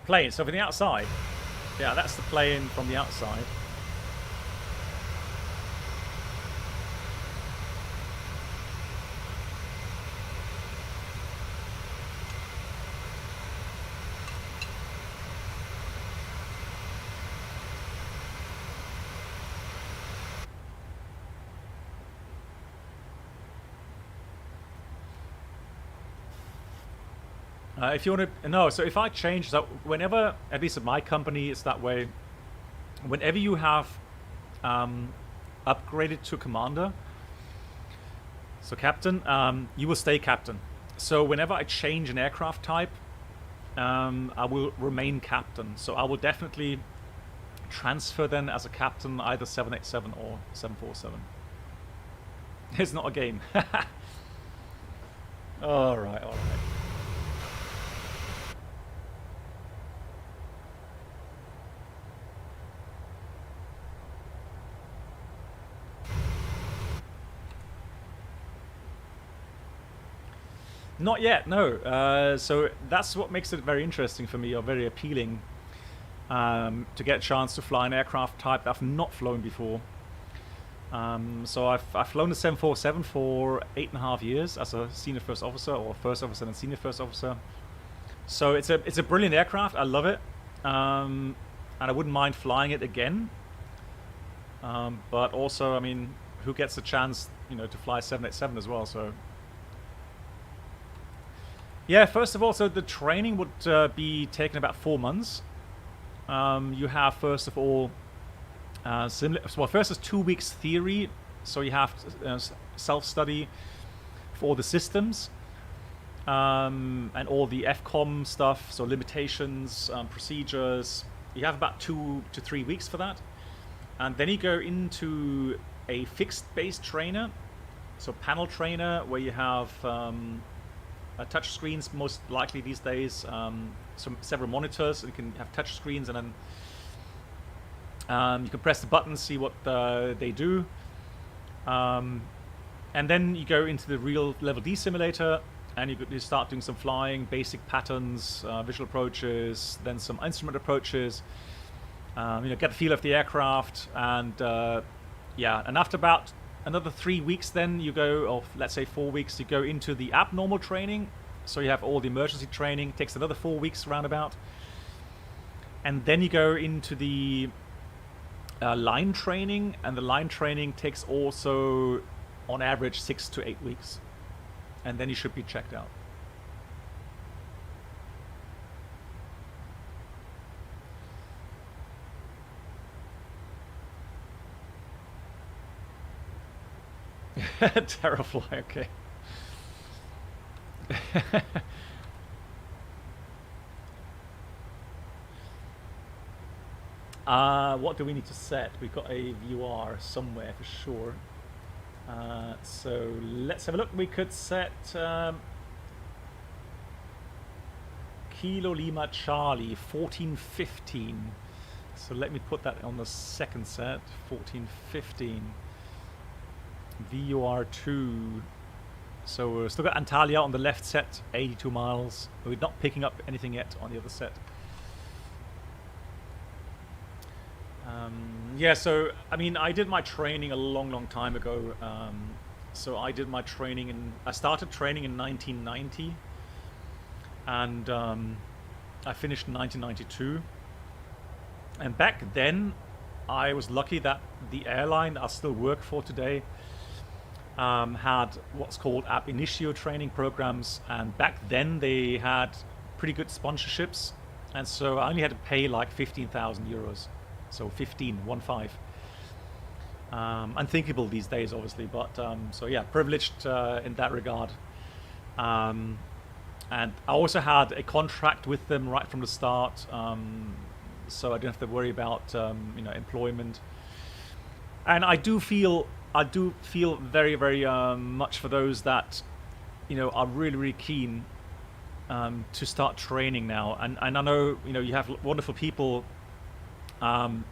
Speaker 2: Plane, so from the outside. Yeah, that's the plane from the outside. If you want to, no, so if I change, so whenever, at least at my company, it's that way, whenever you have upgraded to commander, so captain, you will stay captain. So whenever I change an aircraft type, I will remain captain. So I will definitely transfer then as a captain, either 787 or 747. It's not a game. All right, all right. Not yet, no. So that's what makes it very interesting for me, or very appealing, to get a chance to fly an aircraft type that I've not flown before. So I've flown the 747 for 8.5 years as a senior first officer, or first officer and senior first officer. So it's a brilliant aircraft. I love it, and I wouldn't mind flying it again. But also, I mean, who gets the chance, you know, to fly 787 as well? So. Yeah, first of all, so the training would be taken about 4 months. You have, first of all, well, first is 2 weeks theory, so you have self-study for all the systems and all the FCOM stuff, so limitations, procedures. You have about 2 to 3 weeks for that. And then you go into a fixed-based trainer, so panel trainer, where you have touch screens most likely these days, several monitors, and you can have touch screens, and then you can press the buttons, see what they do. And then you go into the real level D simulator, and you start doing some flying, basic patterns, visual approaches, then some instrument approaches. Get the feel of the aircraft, and yeah. And after about another 3 weeks, then you go, or let's say 4 weeks, you go into the abnormal training. So you have all the emergency training. It takes another 4 weeks roundabout, and then you go into the line training, and the line training takes also, on average, 6 to 8 weeks, and then you should be checked out. Terrafly, okay. What do we need to set? We've got a VUR somewhere for sure. So let's have a look. We could set Kilo Lima Charlie 1415. So let me put that on the second set. 1415. VUR2. So we've still got Antalya on the left set, 82 miles. We're not picking up anything yet on the other set. Yeah, so I mean, I did my training a long time ago. So I did my training I started training in 1990, and I finished in 1992. And back then, I was lucky that the airline I still work for today had what's called ab initio training programs, and back then they had pretty good sponsorships, and so I only had to pay like 15,000 euros. So 15. Unthinkable these days, obviously, but so yeah, privileged in that regard. And I also had a contract with them right from the start, so I didn't have to worry about employment. And I do feel very much for those that are really keen to start training now. And I know you have wonderful people.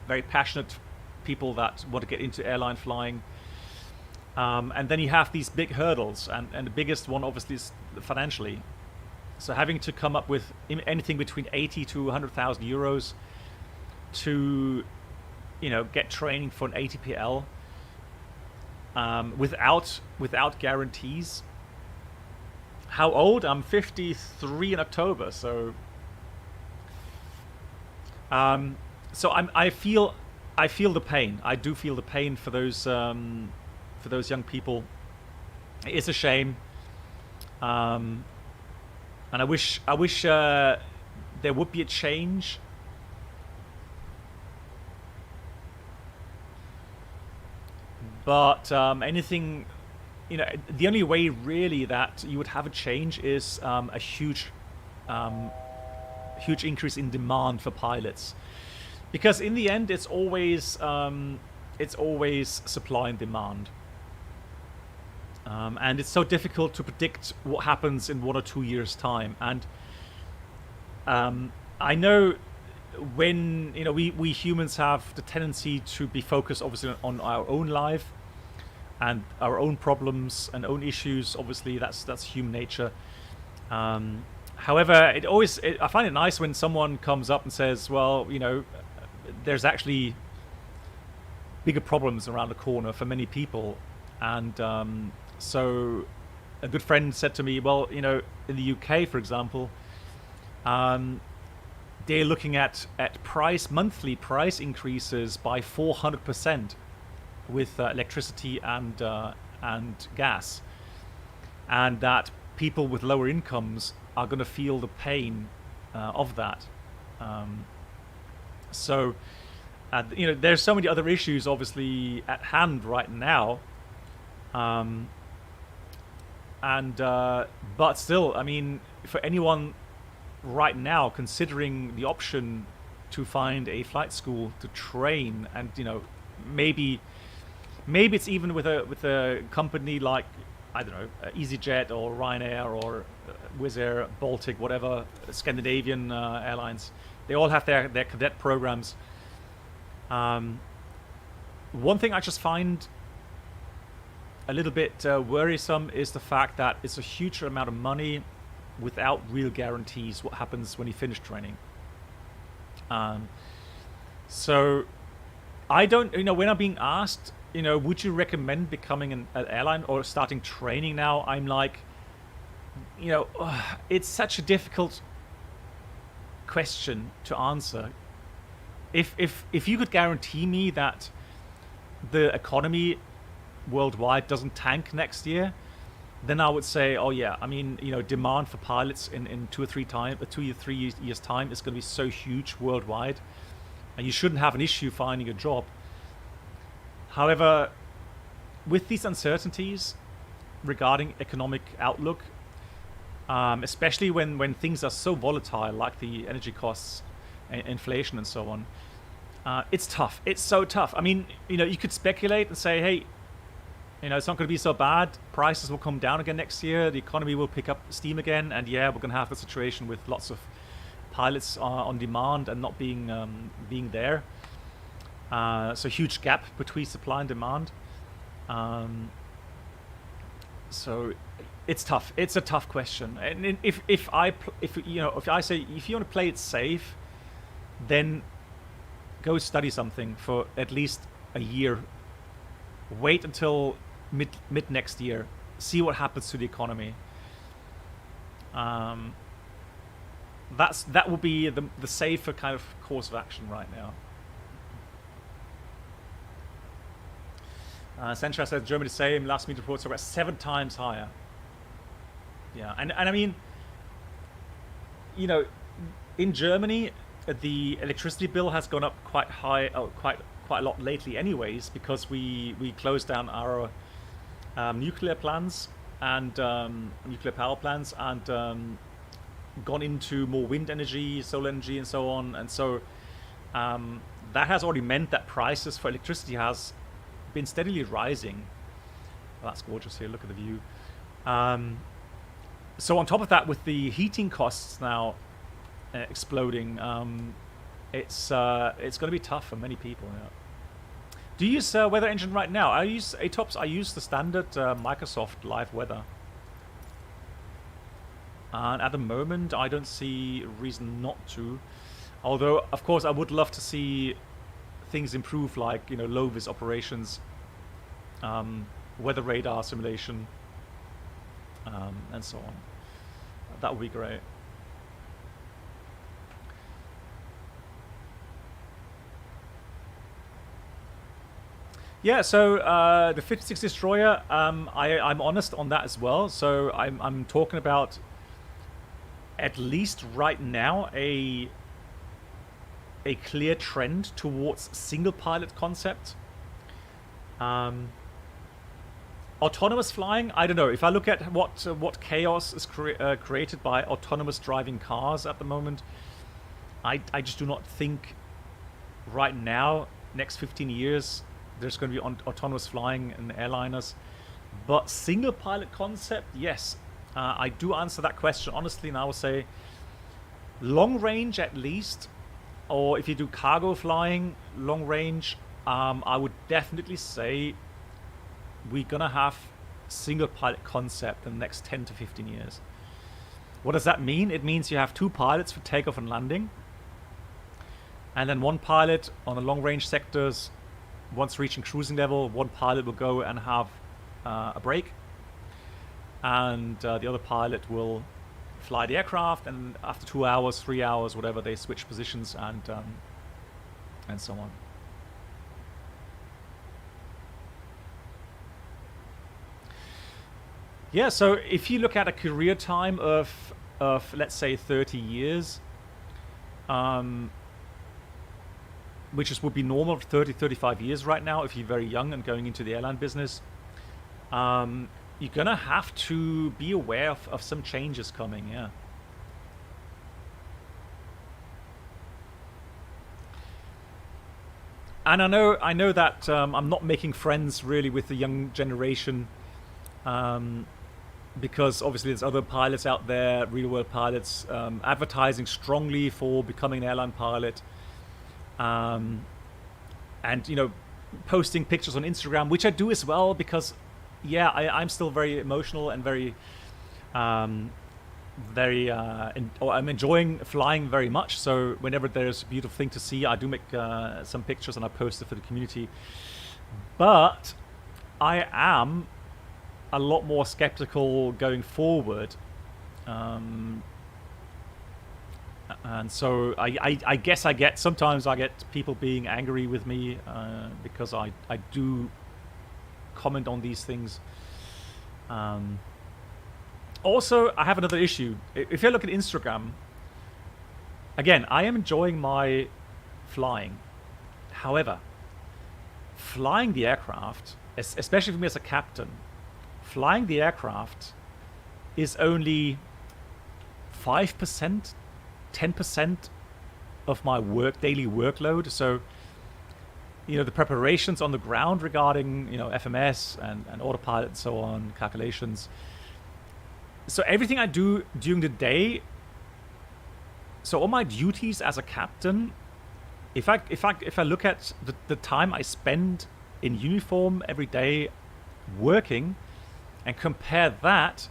Speaker 2: Very passionate people that want to get into airline flying, and then you have these big hurdles, and the biggest one obviously is financially. So having to come up with anything between 80 to 100,000 euros to get training for an ATPL without guarantees. How old? I'm 53 in October, so so I feel the pain. I do feel the pain for those young people. It's a shame, and I wish there would be a change. But anything, the only way really that you would have a change is a huge increase in demand for pilots. Because in the end, it's always supply and demand, and it's so difficult to predict what happens in 1 or 2 years' time. And I know when we humans have the tendency to be focused, obviously, on our own life and our own problems and own issues. Obviously, that's human nature. However, I find it nice when someone comes up and says, well, there's actually bigger problems around the corner for many people. And so a good friend said to me, well, in the UK, for example, they're looking at monthly price increases by 400% with electricity and gas, and that people with lower incomes are going to feel the pain of that. So, there's so many other issues obviously at hand right now, and And but still, I mean, for anyone right now considering the option to find a flight school to train, and you know, maybe it's even with a company like, I don't know, EasyJet or Ryanair or Wizz Air, Baltic, whatever, Scandinavian airlines. They all have their cadet programs. One thing I just find a little bit worrisome is the fact that it's a huge amount of money without real guarantees what happens when you finish training. So I don't, you know, when I'm being asked, you know, would you recommend becoming an airline or starting training now? I'm like, you know, it's such a difficult question to answer. If you could guarantee me that the economy worldwide doesn't tank next year, then I would say, oh yeah, I mean, you know, demand for pilots in 2 or 3 years time is going to be so huge worldwide, and you shouldn't have an issue finding a job. However, with these uncertainties regarding economic outlook, especially when things are so volatile, like the energy costs, inflation and so on, it's tough. It's so tough. I mean, you know, you could speculate and say, hey, you know, it's not going to be so bad. Prices will come down again next year. The economy will pick up steam again. And yeah, we're going to have a situation with lots of pilots on demand and not being there. So huge gap between supply and demand. So it's tough. It's a tough question. And if I say, if you want to play it safe, then go study something for at least a year. Wait until mid next year. See what happens to the economy. That will be the safer kind of course of action right now. Sentra said Germany the same. Last meet reports are about 7 times higher. Yeah, and I mean, you know, in Germany, the electricity bill has gone up quite high, quite a lot lately, anyways, because we closed down our nuclear plants and nuclear power plants and gone into more wind energy, solar energy, and so on. And so that has already meant that prices for electricity has been steadily rising. Oh, that's gorgeous here. Look at the view. So on top of that, with the heating costs now exploding, it's going to be tough for many people. Yeah. Do you use Weather Engine right now? I use ATOPS. I use the standard Microsoft Live Weather. And at the moment, I don't see a reason not to. Although, of course, I would love to see things improve, like, you know, low-vis operations, weather radar simulation, and so on. That would be great. Yeah, so the 56 destroyer, I'm honest on that as well. So I'm talking about, at least right now, a clear trend towards single pilot concept. Autonomous flying, I don't know. If I look at what chaos is created by autonomous driving cars at the moment, I just do not think right now, next 15 years, there's going to be autonomous flying in airliners. But single pilot concept, yes. I do answer that question honestly, and I will say long range at least, or if you do cargo flying, long range, I would definitely say we're going to have single pilot concept in the next 10 to 15 years. What does that mean? It means you have 2 pilots for takeoff and landing, and then 1 pilot on the long range sectors. Once reaching cruising level, 1 pilot will go and have a break, and the other pilot will fly the aircraft, and after 2 hours, 3 hours, whatever, they switch positions and so on. Yeah, so if you look at a career time of let's say 30 years, which would be normal for 30, 35 years right now if you're very young and going into the airline business, you're gonna have to be aware of some changes coming. Yeah. And I know that I'm not making friends really with the young generation, because obviously there's other pilots out there, real world pilots, advertising strongly for becoming an airline pilot, and posting pictures on Instagram, which I do as well, because yeah, I'm still very emotional and very I'm enjoying flying very much. So whenever there's a beautiful thing to see, I do make some pictures and I post it for the community. But I am a lot more skeptical going forward, and so I guess sometimes I get people being angry with me because I do comment on these things. Also, I have another issue. If you look at Instagram, again, I am enjoying my flying. However, flying the aircraft, especially for me as a captain, flying the aircraft is only 5%, 10% of my daily workload. So, the preparations on the ground regarding, FMS and autopilot and so on, calculations. So everything I do during the day, so all my duties as a captain, if I look at the time I spend in uniform every day working, and compare that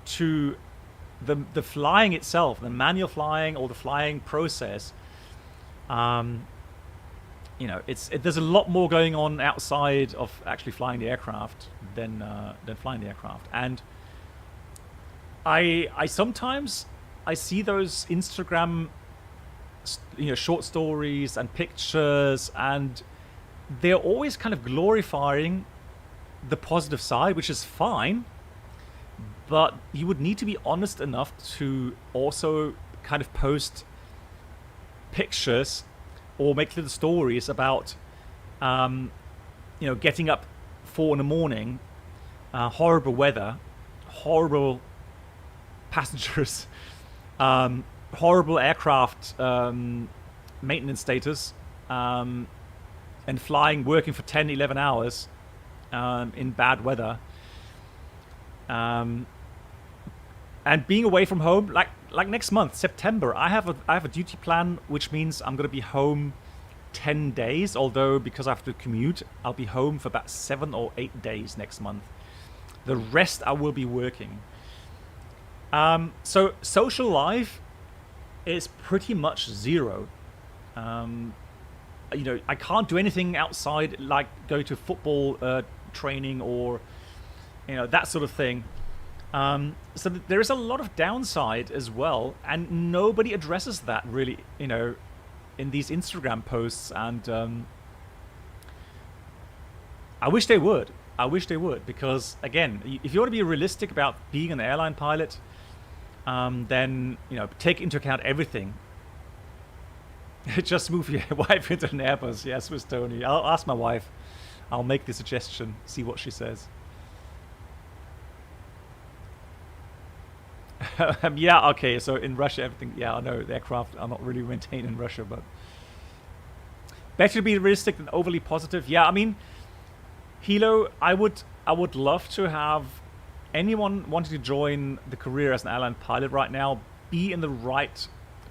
Speaker 2: to the flying itself, the manual flying or the flying process, there's a lot more going on outside of actually flying the aircraft than flying the aircraft. And I sometimes see those Instagram short stories and pictures, and they're always kind of glorifying the positive side, which is fine, but you would need to be honest enough to also kind of post pictures or make little stories about getting up 4 a.m, horrible weather, horrible passengers, horrible aircraft maintenance status, and working for 10-11 hours in bad weather, and being away from home. Like next month, September, I have a duty plan, which means I'm going to be home 10 days, although because I have to commute, I'll be home for about 7 or 8 days next month. The rest I will be working. So social life is pretty much zero. I can't do anything outside, like go to football training or that sort of thing. So there is a lot of downside as well, and nobody addresses that really, in these Instagram posts. And I wish they would. Because again, if you want to be realistic about being an airline pilot, then take into account everything. Just move your wife into an Airbus. Yes, Miss Tony. I'll ask my wife. I'll make the suggestion. See what she says. Yeah, okay. So in Russia, everything. Yeah, I know the aircraft are not really maintained in Russia, but better to be realistic than overly positive. Yeah, I mean, Hilo, I would love to have anyone wanting to join the career as an airline pilot right now be in the right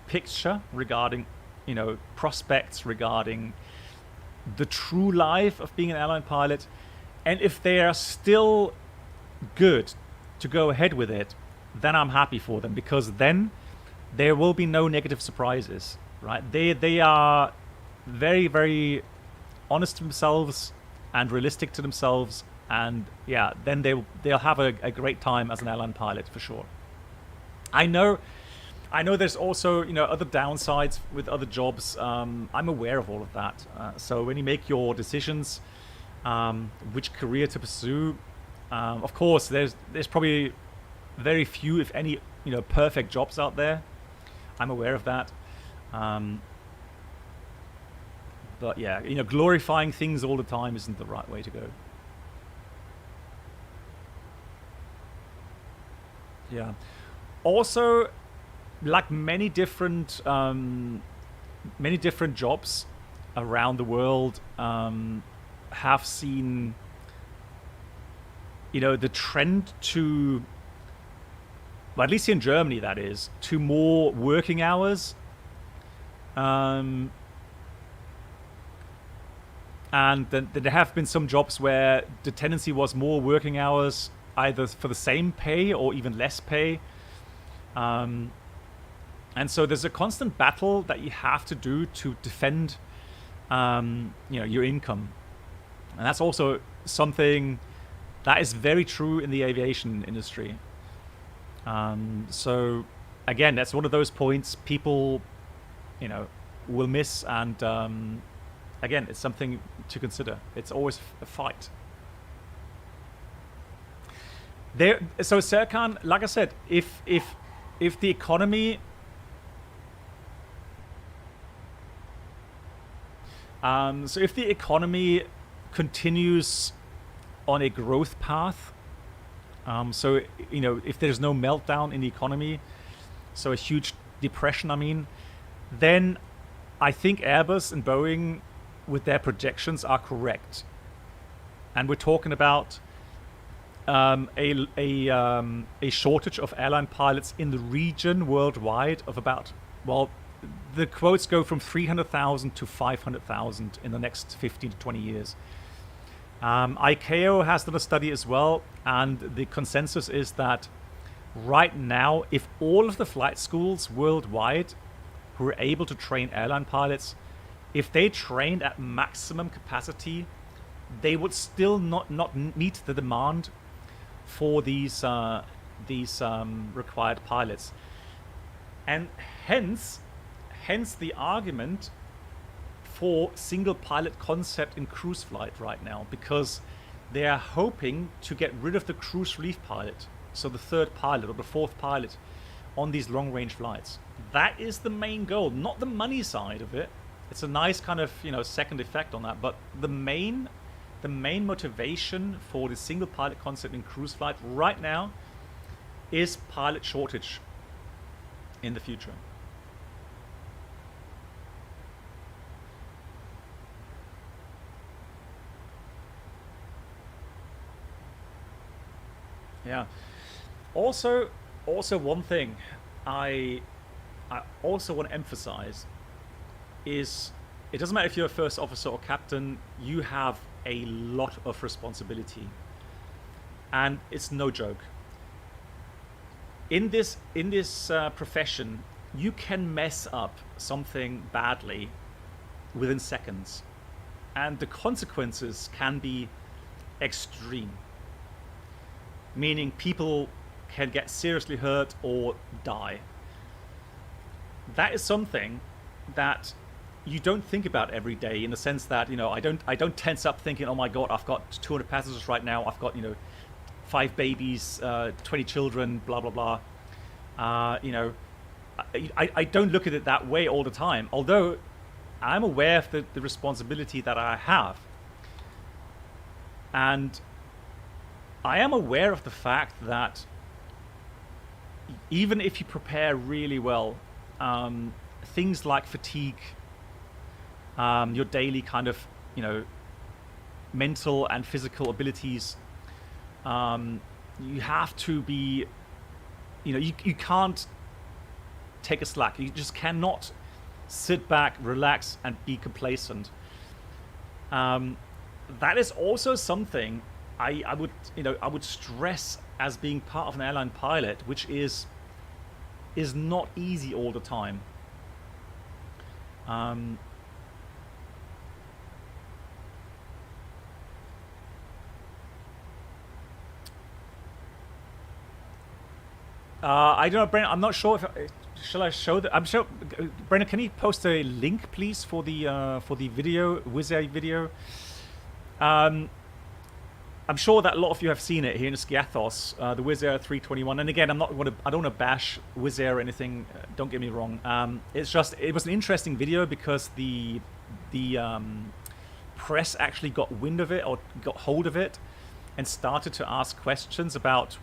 Speaker 2: picture regarding, prospects, regarding the true life of being an airline pilot. And if they are still good to go ahead with it, then I'm happy for them, because then there will be no negative surprises, right? They are very, very honest to themselves and realistic to themselves, and yeah, then they'll have a great time as an airline pilot for sure. I know there's also other downsides with other jobs. I'm aware of all of that. So when you make your decisions, which career to pursue, of course there's probably very few, if any, perfect jobs out there. I'm aware of that. But yeah, glorifying things all the time isn't the right way to go. Yeah. Also, like many different jobs around the world have seen, the trend to, well, at least in Germany, that is, to more working hours. And then there have been some jobs where the tendency was more working hours, either for the same pay or even less pay. And so there's a constant battle that you have to do to defend, your income. And that's also something that is very true in the aviation industry. So again, that's one of those points people, will miss. And again, it's something to consider. It's always a fight. So Serkan, like I said, if the economy, continues on a growth path, so if there's no meltdown in the economy, so a huge depression, then I think Airbus and Boeing, with their projections, are correct. And we're talking about a shortage of airline pilots in the region worldwide of about, well, the quotes go from 300,000 to 500,000 in the next 15 to 20 years. ICAO has done a study as well, and the consensus is that right now, if all of the flight schools worldwide who are able to train airline pilots, if they trained at maximum capacity, they would still not meet the demand for these required pilots. And hence the argument for single pilot concept in cruise flight right now, because they are hoping to get rid of the cruise relief pilot, so the third pilot or the fourth pilot on these long range flights. That is the main goal, not the money side of it. It's a nice kind of second effect on that, but the main motivation for the single pilot concept in cruise flight right now is pilot shortage in the future. Yeah. Also one thing I also want to emphasize is, it doesn't matter if you're a first officer or captain, you have a lot of responsibility, and it's no joke. In this profession, you can mess up something badly within seconds, and the consequences can be extreme, meaning people can get seriously hurt or die. That is something that you don't think about every day, in the sense that I don't tense up thinking, oh my god, I've got 200 passengers right now, I've got 5 babies, 20 children, blah blah blah. I don't look at it that way all the time, although I'm aware of the responsibility that I have, and I am aware of the fact that even if you prepare really well, things like fatigue, your daily kind of mental and physical abilities, you have to be, you can't take a slack. You just cannot sit back, relax, and be complacent. That is also something I would stress as being part of an airline pilot, which is not easy all the time. I don't know, Brennan. I'm not sure if shall I show that. I'm sure, Brennan. Can you post a link, please, for the video, Wizz Air video? I'm sure that a lot of you have seen it here in Skiathos, the Wizz Air 321. And again, I don't want to bash Wizz Air or anything. Don't get me wrong. It's just, it was an interesting video because the press actually got wind of it, or got hold of it, and started to ask questions about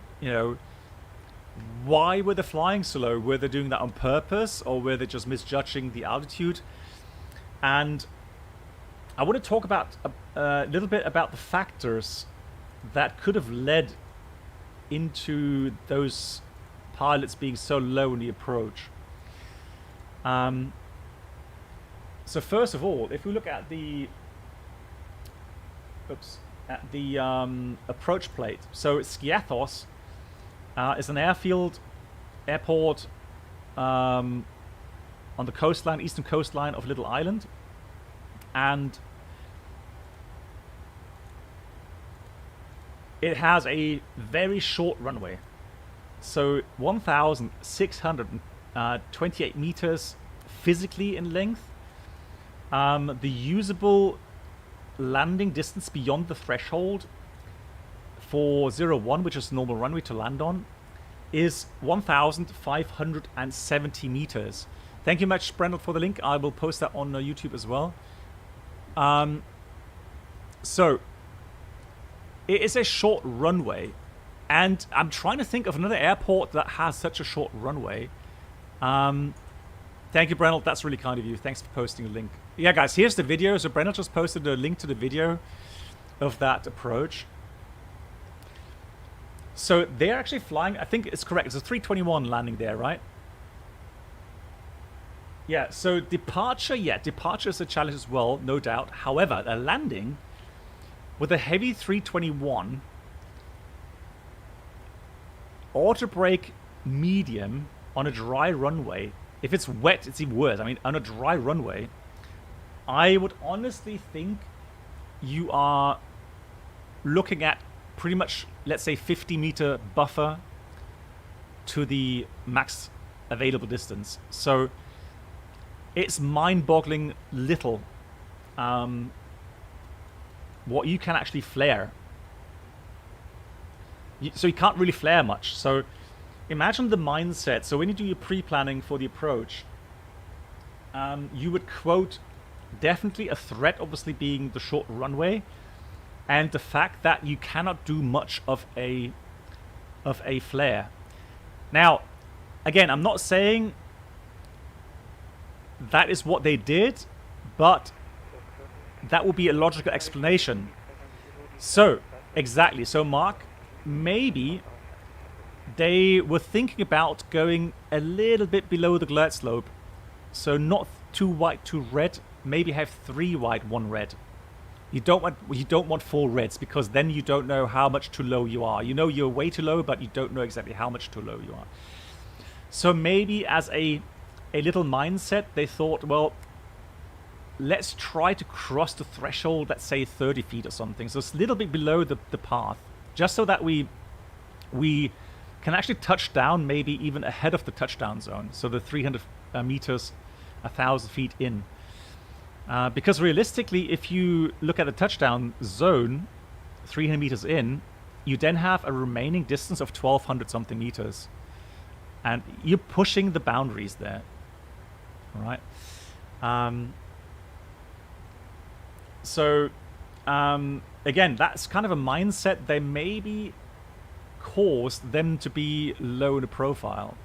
Speaker 2: why were they flying so low? Were they doing that on purpose, or were they just misjudging the altitude? And I want to talk about a little bit about the factors that could have led into those pilots being so low in the approach. So first of all, if we look at the approach plate, so Skiathos is an airport on the coastline, eastern coastline of Little Island, and it has a very short runway, so 1,628 meters physically in length. The usable landing distance beyond the threshold for 01, which is normal runway to land on, is 1,570 meters. Thank you much, Brendel, for the link. I will post that on YouTube as well. So it is a short runway, and I'm trying to think of another airport that has such a short runway. Thank you, Brendel. That's really kind of you. Thanks for posting a link. Yeah, guys, here's the video. So Brendel just posted a link to the video of that approach. So they're actually flying, I think it's correct, it's a 321 landing there, right? Yeah, so departure is a challenge as well, no doubt. However, a landing with a heavy 321, auto brake medium on a dry runway. If it's wet, it's even worse. I mean, on a dry runway, I would honestly think you are looking at pretty much, let's say, 50-meter buffer to the max available distance. So it's mind-boggling little what you can actually flare. So you can't really flare much. So imagine the mindset. So when you do your pre-planning for the approach, you would quote definitely a threat, obviously being the short runway, and the fact that you cannot do much of a flare. Now, again, I'm not saying that is what they did, but that would be a logical explanation. So, exactly. So, Mark, maybe they were thinking about going a little bit below the glide slope. So not too white, too red. Maybe have 3 white, 1 red. You don't want 4 reds, because then you don't know how much too low you are. You know you're way too low, but you don't know exactly how much too low you are. So maybe as a little mindset, they thought, well, let's try to cross the threshold, let's say 30 feet or something. So it's a little bit below the path, just so that we can actually touch down maybe even ahead of the touchdown zone. So the 300 meters, 1,000 feet in. Because realistically, if you look at the touchdown zone, 300 meters in, you then have a remaining distance of 1,200 something meters. And you're pushing the boundaries there. All right. So, again, that's kind of a mindset they maybe caused them to be low in the profile.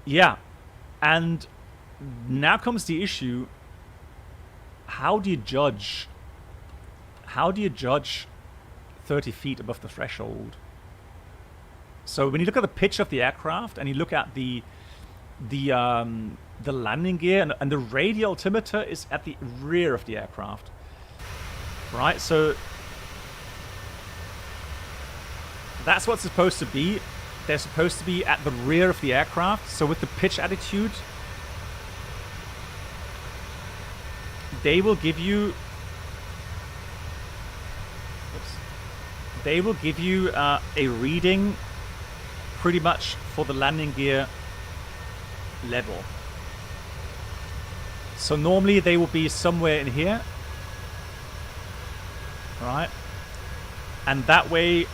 Speaker 2: Yeah. And now comes the issue. How do you judge 30 feet above the threshold? So when you look at the pitch of the aircraft and you look at the landing gear, and the radial altimeter is at the rear of the aircraft, right? So that's what's supposed to be. They're supposed to be at the rear of the aircraft. So with the pitch attitude, they will give you a reading pretty much for the landing gear level. So normally they will be somewhere in here, right? And that way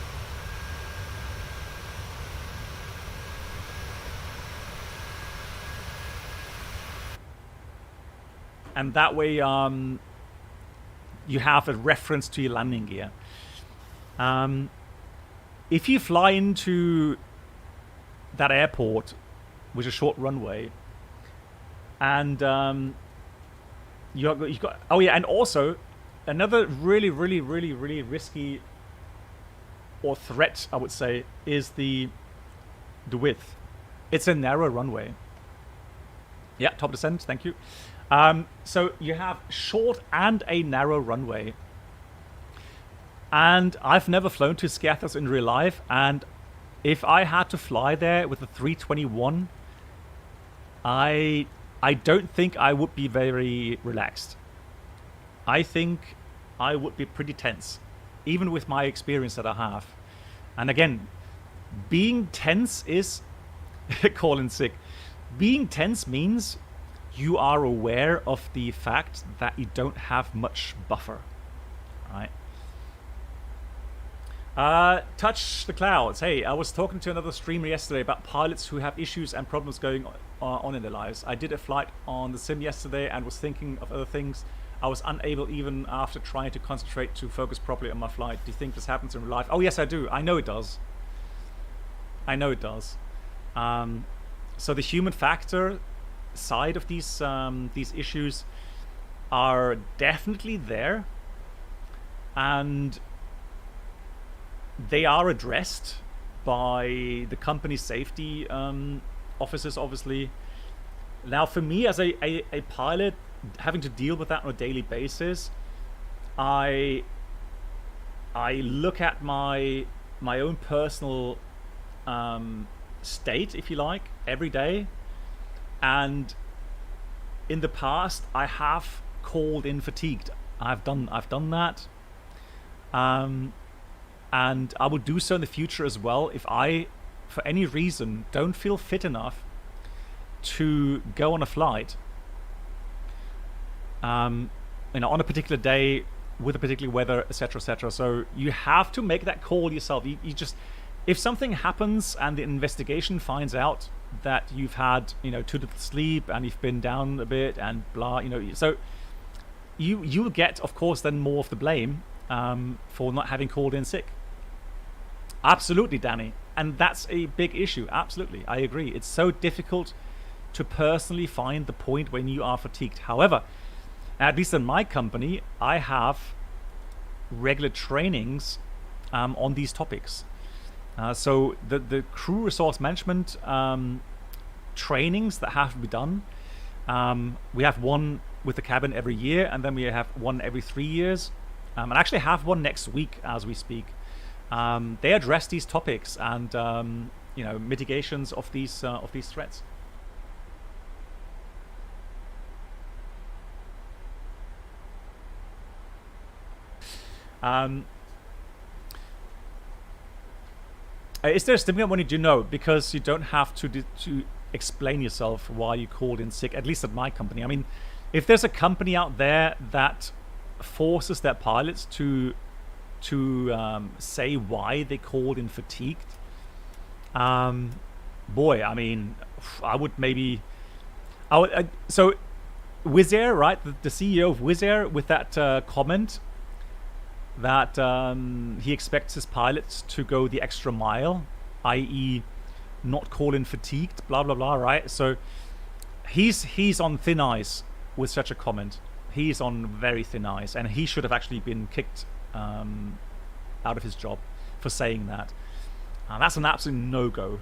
Speaker 2: you have a reference to your landing gear. if you fly into that airport, which is a short runway, and you got oh yeah, and also another really risky or threat, I would say, is the width. It's a narrow runway. Yeah, top descent, thank you. So you have short and a narrow runway. And I've never flown to Skiathos in real life, and if I had to fly there with a 321, I don't think I would be very relaxed. I think I would be pretty tense, even with my experience that I have. And again, being tense is calling sick. Being tense means you are aware of the fact that you don't have much buffer, right? Touch the clouds. Hey, I was talking to another streamer yesterday about pilots who have issues and problems going on in their lives. I did a flight on the sim yesterday and was thinking of other things. I was unable, even after trying to concentrate, to focus properly on my flight. Do you think this happens in real life? Oh yes, I do. I know it does. I know it does. So the human factor side of these issues are definitely there, and they are addressed by the company safety officers, obviously. Now, for me as a pilot, having to deal with that on a daily basis, I look at my own personal state, if you like, every day. And in the past, I have called in fatigued. I've done that. And I will do so in the future as well if I, for any reason, don't feel fit enough to go on a flight. On a particular day with a particular weather, etc., etc. So you have to make that call yourself. You just, if something happens and the investigation finds out that you've had, too little sleep and you've been down a bit and blah, so you will get, of course, then more of the blame for not having called in sick. Absolutely, Danny. And that's a big issue. Absolutely. I agree. It's so difficult to personally find the point when you are fatigued. However, at least in my company, I have regular trainings on these topics. So the crew resource management trainings that have to be done, we have one with the cabin every year, and then we have one every 3 years. And I actually have one next week as we speak. They address these topics and mitigations of these threats. Is there a stigma when you do? No, because you don't have to explain yourself why you called in sick, at least at my company. I mean, if there's a company out there that forces their pilots to say why they called in fatigued, boy, I mean, I would maybe... so Wizz Air, right, the CEO of Wizz Air, with that comment that he expects his pilots to go the extra mile, i.e. not call in fatigued, blah blah blah, right? So he's on thin ice with such a comment. He's on very thin ice, and he should have actually been kicked out of his job for saying that. That's an absolute no-go.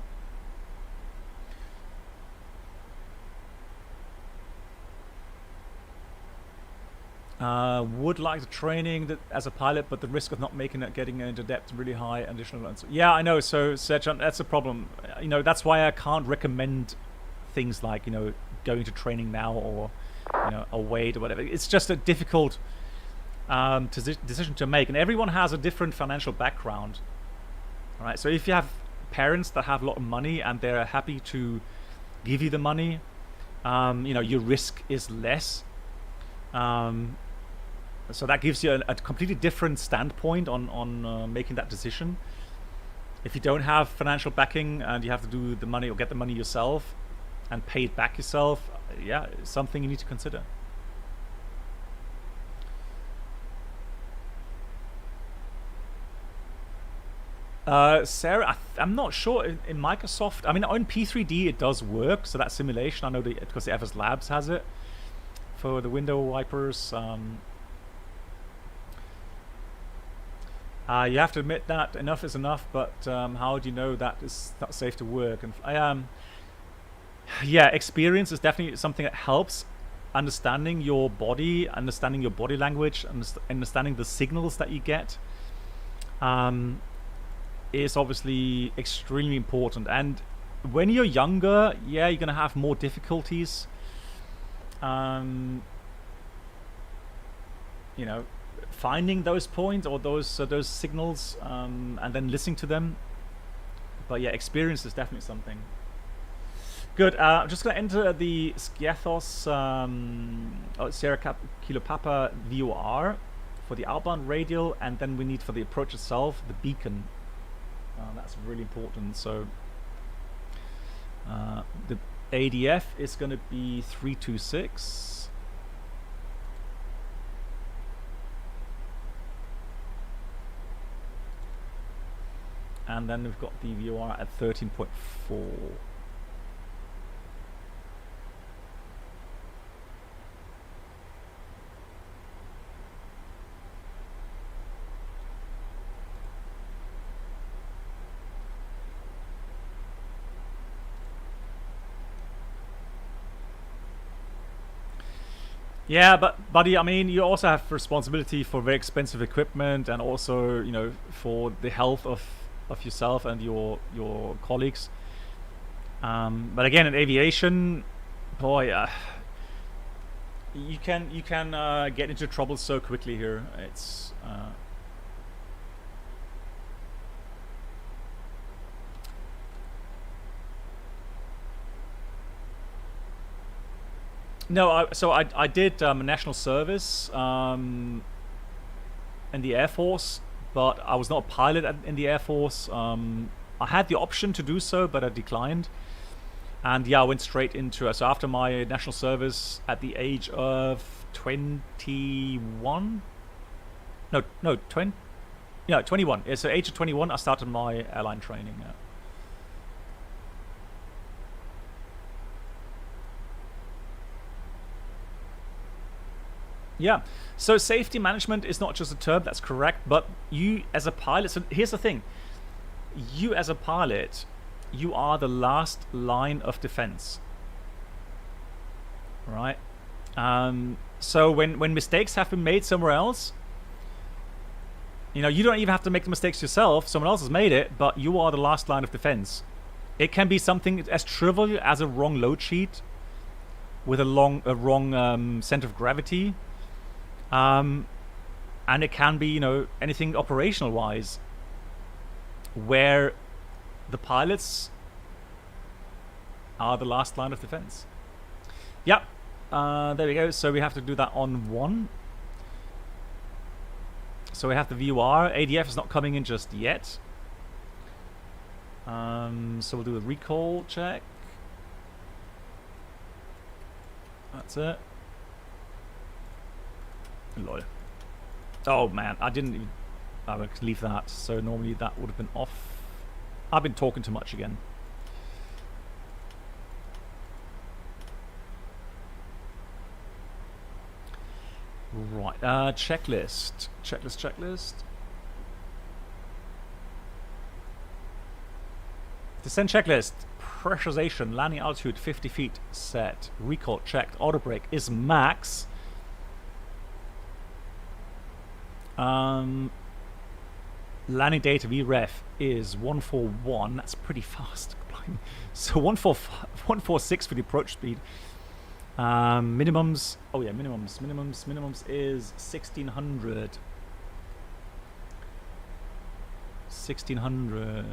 Speaker 2: Would like the training that as a pilot, but the risk of not making it, getting into depth, really high. Additional. Yeah, I know. So Sergeant, that's a problem. That's why I can't recommend things like going to training now or or wait or whatever. It's just a difficult decision to make, and everyone has a different financial background. All right. So if you have parents that have a lot of money and they're happy to give you the money, your risk is less. So that gives you a completely different standpoint on making that decision. If you don't have financial backing and you have to do the money or get the money yourself and pay it back yourself, yeah, it's something you need to consider. Sarah, I'm not sure in Microsoft. I mean, on P3D it does work. So that simulation, I know because the FS Labs has it for the window wipers. You have to admit that enough is enough. But how do you know that is not safe to work? And yeah, experience is definitely something that helps. Understanding your body, understanding your body language, understanding the signals that you get. Is obviously extremely important, and when you're younger, yeah, you're gonna have more difficulties. You know, finding those points or those signals, and then listening to them. But yeah, experience is definitely something. Good. I'm just gonna enter the Skiathos Sierra Kilo Papa VOR for the outbound radial, and then we need for the approach itself the beacon. That's really important. So the ADF is going to be 326. And then we've got the VOR at 13.4. Yeah, but buddy, I mean, you also have responsibility for very expensive equipment, and also, you know, for the health of yourself and your colleagues. But again, in aviation, boy, you can get into trouble so quickly here. It's no, so I did national service in the Air Force, but I was not a pilot in the Air Force. I had the option to do so, but I declined. And yeah, I went straight into it. So after my national service at the age of 21, no, 20, yeah, 21. Yeah, so age of 21, I started my airline training. Yeah. Yeah, so safety management is not just a term, that's correct, but you as a pilot, so here's the thing, you as a pilot, you are the last line of defense, right? So when mistakes have been made somewhere else, you know, you don't even have to make the mistakes yourself, someone else has made it, but you are the last line of defense. It can be something as trivial as a wrong load sheet with a wrong center of gravity. And it can be, you know, anything operational wise where the pilots are the last line of defense. Yep. There we go. So we have to do that on 1. So we have the VOR. ADF is not coming in just yet. So we'll do the recall check. That's it. Lol. Oh man, I didn't even... I would leave that. So normally that would have been off. I've been talking too much again. Right, checklist. Checklist. Descent checklist. Pressurization, landing altitude 50 feet set. Recall checked. Auto brake is max. Landing data VREF is 141. That's pretty fast. So 146 for the approach speed. Minimums. Oh yeah, minimums. Minimums is 1600. 1600.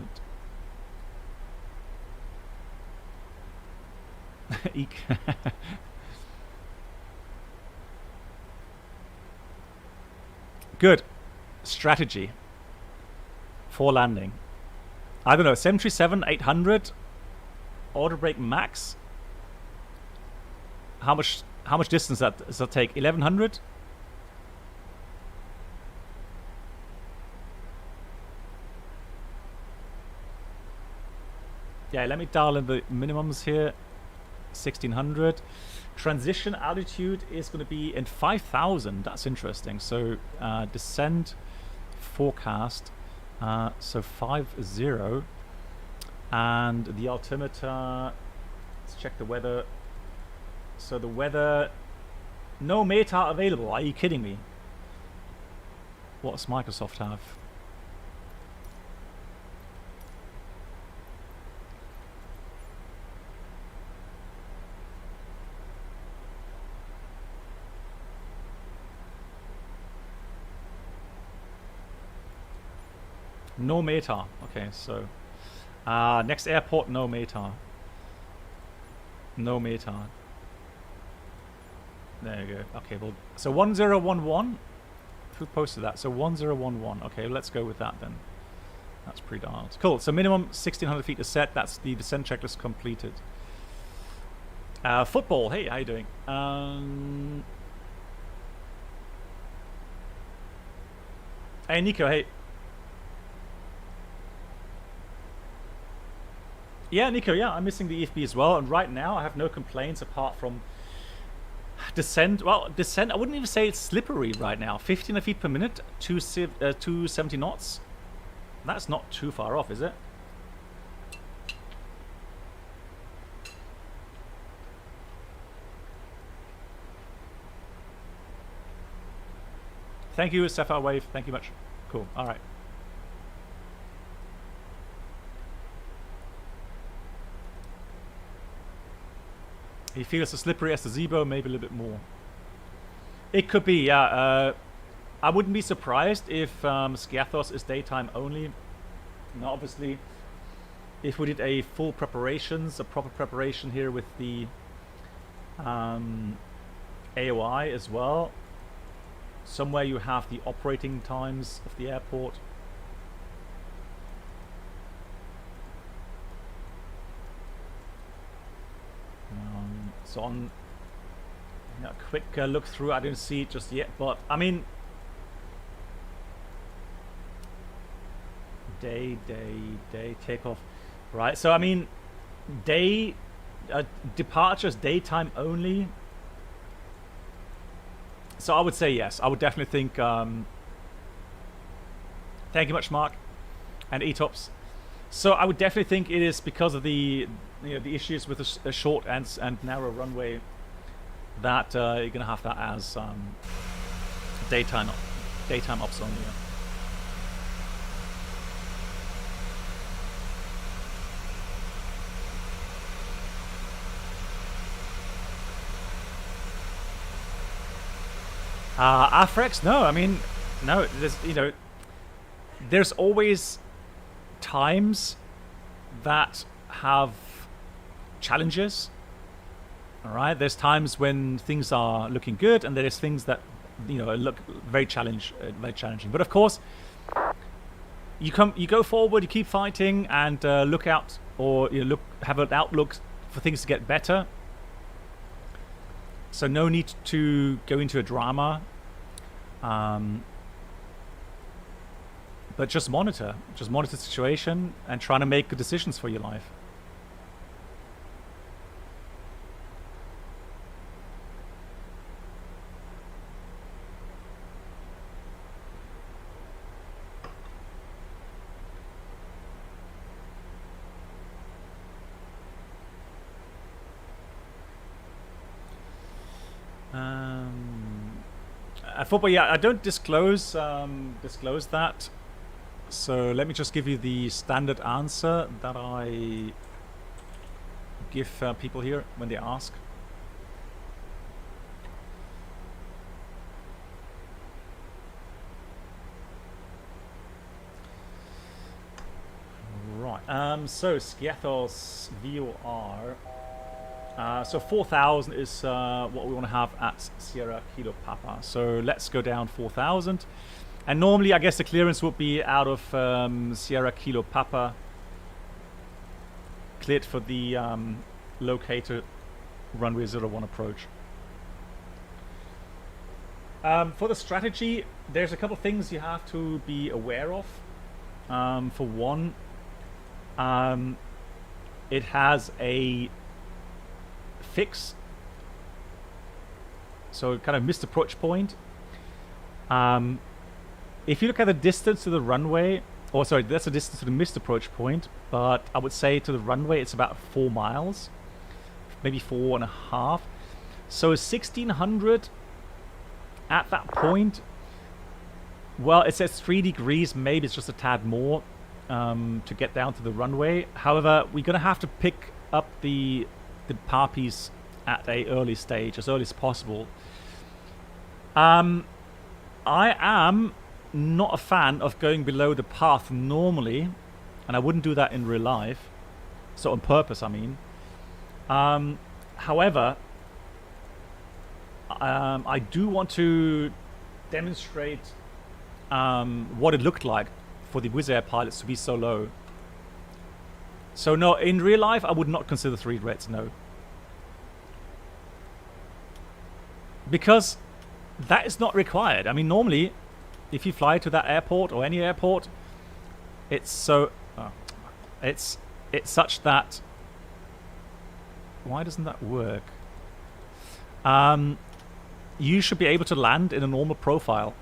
Speaker 2: Good strategy for landing. I don't know, 737-800 auto brake max. How much distance does that take? 1100. Yeah, let me dial in the minimums here. 1600. Transition altitude is going to be in 5000. That's interesting. So descent forecast. So 50. And the altimeter. Let's check the weather. So the weather. No METAR available. Are you kidding me? What does Microsoft have? No METAR. Okay, so next airport, no METAR. No METAR. There you go. Okay, well, so 1011. Who posted that? So 1011. Okay, let's go with that then. That's pre-dialed. Cool. So minimum 1600 feet to set. That's the descent checklist completed. Football. Hey, how you doing? Hey, Nico. Hey. Yeah, Nico, yeah, I'm missing the EFB as well, and right now I have no complaints apart from descent. Well, descent, I wouldn't even say it's slippery right now. 15 feet per minute, 270 knots. That's not too far off, is it? Thank you, Sapphire Wave. Thank you much. Cool, all right. He feels as slippery as the Zebo, maybe a little bit more. It could be, yeah. I wouldn't be surprised if Skiathos is daytime only. Now, obviously, if we did a full preparations, a proper preparation here with the AOI as well, somewhere you have the operating times of the airport. So on a quick look through, I didn't see it just yet, but I mean, day, takeoff, right? So I mean, day departures daytime only. So I would say yes. I would definitely think. Thank you much, Mark, and ETOPS. So I would definitely think it is because of the the issues with a short and narrow runway that you're gonna have that as daytime ops only. Afrex, no. I mean, no. There's there's always times that have challenges. All right, there's times when things are looking good, and there's things that look very challenging. But of course, you go forward, you keep fighting, and look out, or have an outlook for things to get better. So no need to go into a drama, but just monitor the situation and try to make good decisions for your life. Football, yeah, I don't disclose that. So let me just give you the standard answer that I give people here when they ask. Right. So Skiathos VOR. So 4,000 is what we want to have at Sierra Kilo Papa. So let's go down 4,000. And normally, I guess the clearance would be out of Sierra Kilo Papa, cleared for the locator runway 01 approach. For the strategy, there's a couple of things you have to be aware of. For one, it has a fix. So it kind of missed approach point. If you look at the distance to the runway, or sorry, that's the distance to the missed approach point, but I would say to the runway it's about 4 miles, maybe 4.5. So 1600 at that point, well, it says 3 degrees, maybe it's just a tad more to get down to the runway. However, we're going to have to pick up the Parpies at a early stage, as early as possible. I am not a fan of going below the path normally, and I wouldn't do that in real life. So on purpose, I mean. However, I do want to demonstrate what it looked like for the Wizz Air pilots to be so low. So no, in real life, I would not consider 3 reds, no. Because that is not required. I mean, normally, if you fly to that airport or any airport, it's so... it's such that... Why doesn't that work? You should be able to land in a normal profile.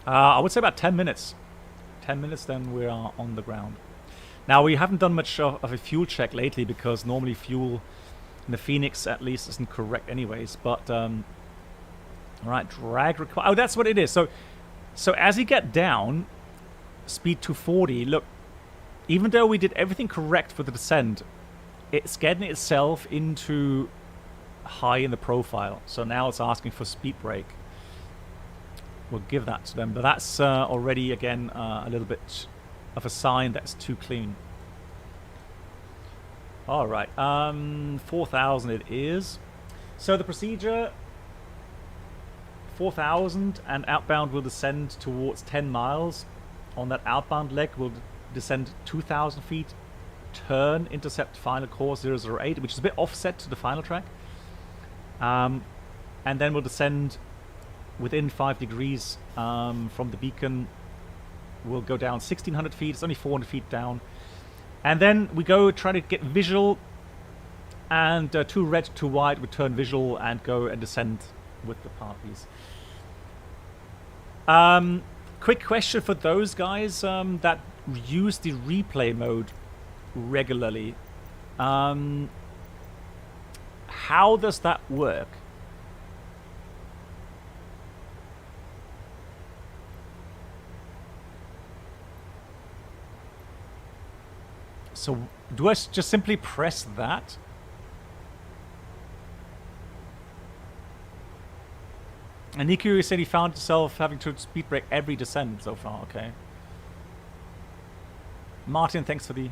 Speaker 2: I would say about 10 minutes. 10 minutes, then we are on the ground. Now, we haven't done much of a fuel check lately because normally fuel in the Phoenix at least isn't correct anyways. But, alright, drag required. Oh, that's what it is. So as you get down, speed 240, look, even though we did everything correct for the descent, it's getting itself into high in the profile. So now it's asking for speed brake. We'll give that to them. But that's already, again, a little bit of a sign that's too clean. Alright, 4,000 it is. So the procedure, 4,000 and outbound will descend towards 10 miles. On that outbound leg will descend 2,000 feet, turn, intercept final course 008, which is a bit offset to the final track. And then we'll descend within 5 degrees from the beacon. We'll go down 1,600 feet. It's only 400 feet down. And then we go try to get visual. And 2 red, 2 white, we turn visual and go and descend with the Parpies. Quick question for those guys that use the replay mode regularly. How does that work? So, do I just simply press that? And Niku said he found himself having to speed brake every descent so far. Okay. Martin, thanks for the...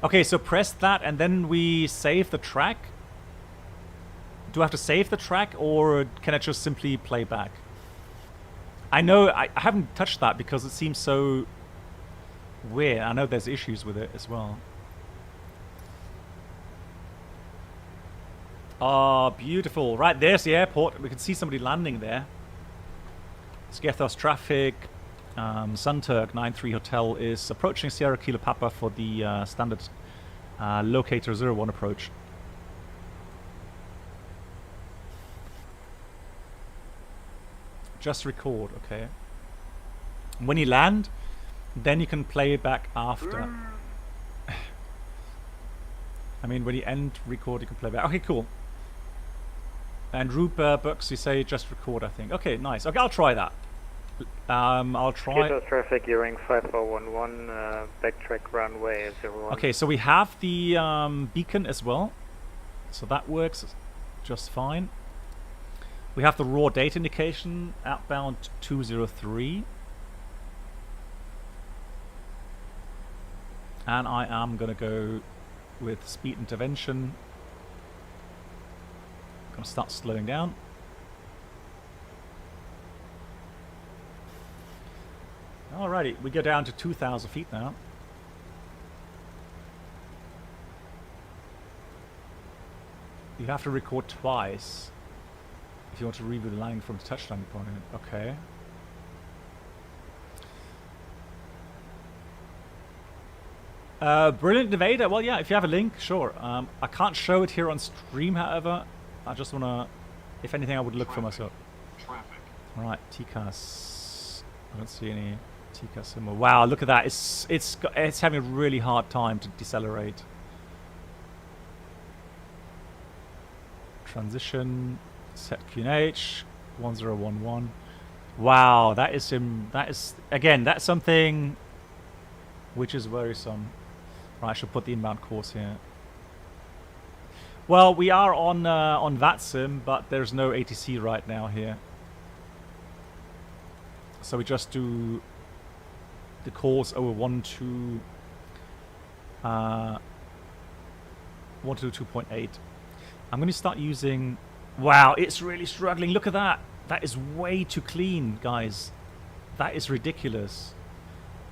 Speaker 2: Okay, so press that and then we save the track. Do I have to save the track or can I just simply play back? I know I haven't touched that because it seems so... weird. I know there's issues with it as well. Oh, beautiful. Right, there's the airport. We can see somebody landing there. Skiathos traffic. Sunturk 93 Hotel is approaching Sierra Kilo Papa for the standard locator 01 approach. Just record, okay. When you land, then you can play it back after. I mean, when you end record, you can play back. Okay, cool. And Rupert Bucks, you say just record, I think. Okay, nice. Okay, I'll try that. I'll try.
Speaker 6: Skiathos traffic during 5411, backtrack runway 01.
Speaker 2: Okay, so we have the beacon as well. So that works just fine. We have the raw data indication, outbound 203. And I am going to go with speed intervention. I'm going to start slowing down. Alrighty, we go down to 2,000 feet now. You have to record twice If you want to review the landing from the touchdown point. Okay. Brilliant Invader. Well, yeah, if you have a link, sure. I can't show it here on stream, however. I just want to... If anything, I would look for myself.
Speaker 4: Traffic.
Speaker 2: Alright, TCAS. I don't see any TCAS symbol. Wow, look at that. It's having a really hard time to decelerate. Transition. Set QNH. 1011. Wow, that is again, that's something which is worrisome. Right, I should put the inbound course here. Well, we are on VATSIM, but there's no ATC right now here. So we just do the course over 122.8. I'm going to start using... Wow, it's really struggling. Look at that. That is way too clean, guys. That is ridiculous.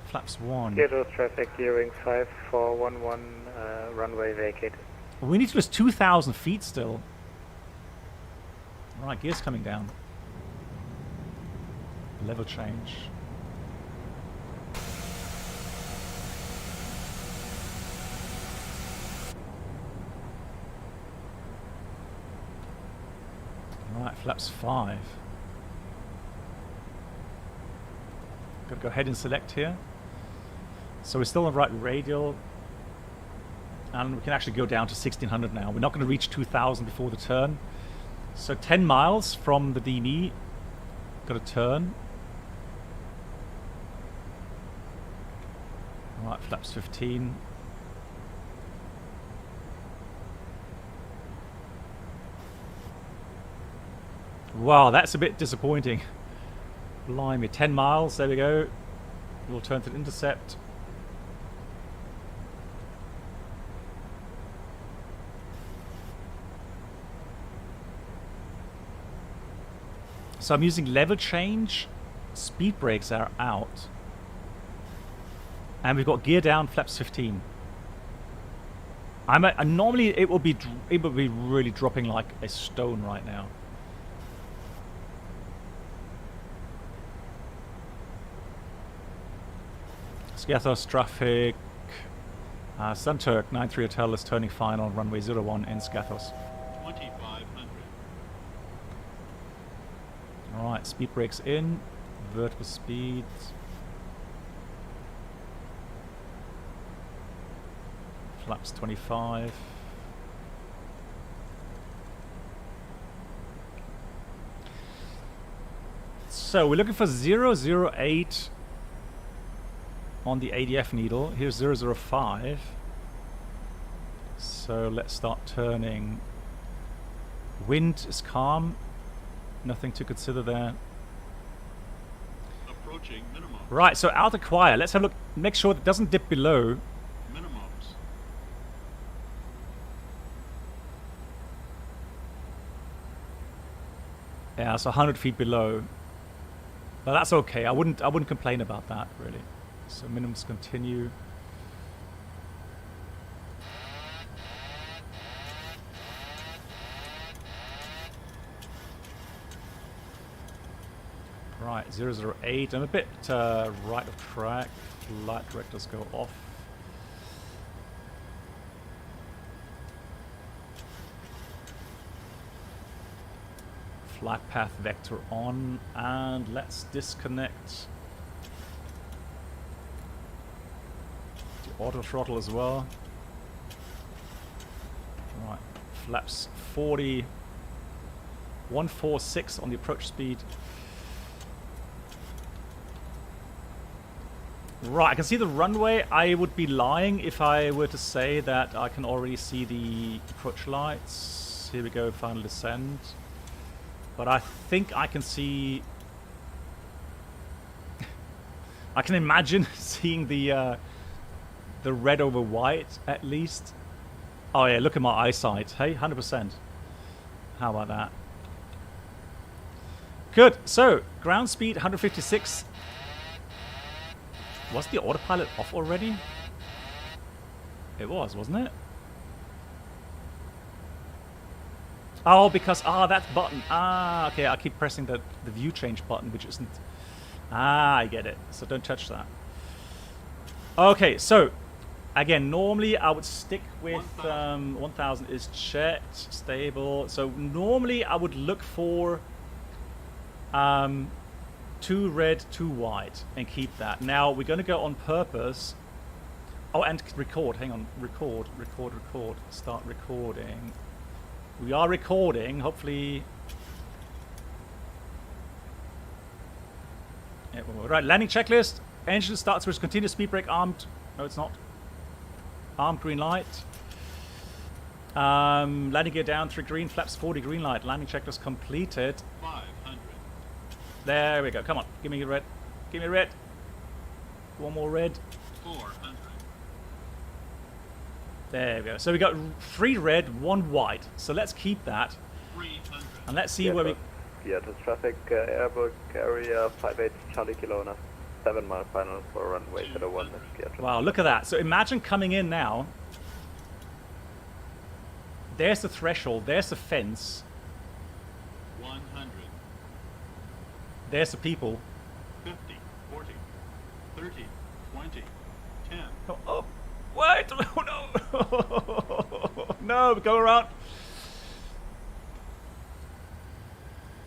Speaker 2: Flaps 1.
Speaker 6: Skiathos traffic gearing 5411, runway vacated.
Speaker 2: We need to lose 2,000 feet still. Alright, gears coming down. Level change. Alright, flaps 5. Gotta go ahead and select here. So we're still on the right radial. And we can actually go down to 1600 now. We're not going to reach 2000 before the turn. So 10 miles from the DME. Got to turn. Alright, flaps 15. Wow, that's a bit disappointing. Blimey, 10 miles, there we go. We'll turn to the intercept. So I'm using level change. Speed brakes are out. And we've got gear down, flaps 15. Normally it would be really dropping like a stone right now. Skiathos traffic. Sunturk 93 Hotel is turning final, runway 01 in Skiathos.
Speaker 4: 2500.
Speaker 2: Alright, speed brakes in. Vertical speed. Flaps 25. So we're looking for 008 on the ADF needle. Here's 005. So let's start turning. Wind is calm. Nothing to consider there.
Speaker 4: Approaching minimum.
Speaker 2: Right, so out acquire. Let's have a look. Make sure it doesn't dip below.
Speaker 4: Minimums.
Speaker 2: Yeah, so 100 feet below. But that's okay. I wouldn't complain about that really. So minimums continue. Right, 008. I'm a bit right of track. Light directors go off. Flight path vector on, and let's disconnect the auto throttle as well. Right, flaps 40, 146 on the approach speed. Right, I can see the runway. I would be lying if I were to say that I can already see the approach lights. Here we go, final descent. But I think I can see... I can imagine seeing the red over white, at least. Oh yeah, look at my eyesight. Hey, 100%. How about that? Good. So, ground speed 156. Was the autopilot off already? It was, wasn't it? Oh, because that button. Okay. I keep pressing the view change button, which isn't. I get it. So don't touch that. Okay, so again, normally I would stick with 1000 is checked, stable. So normally I would look for 2 red, 2 white, and keep that. Now we're going to go on purpose. Oh, and record. Hang on. Record. Start recording. We are recording. Hopefully. Yeah, right. Landing checklist. Engine starts with continuous speed brake armed. No, it's not. Armed green light. Landing gear down 3 green. Flaps 40 green light. Landing checklist completed.
Speaker 4: 500.
Speaker 2: There we go. Come on. Give me red. Give me red. One more red.
Speaker 4: 400.
Speaker 2: There we go. So we got 3 red, 1 white. So let's keep that.
Speaker 4: 300.
Speaker 2: And let's see where we...
Speaker 6: Skiathos traffic, Airburg area 58 Charlie Kilo on a 7-mile final for runway 01 Skiathos.
Speaker 2: Wow, look at that. So imagine coming in now. There's the threshold. There's the fence.
Speaker 4: 100.
Speaker 2: There's the people.
Speaker 4: 50. 40. 30. 20. 10.
Speaker 2: Oh, wait! Oh, no! No, go around.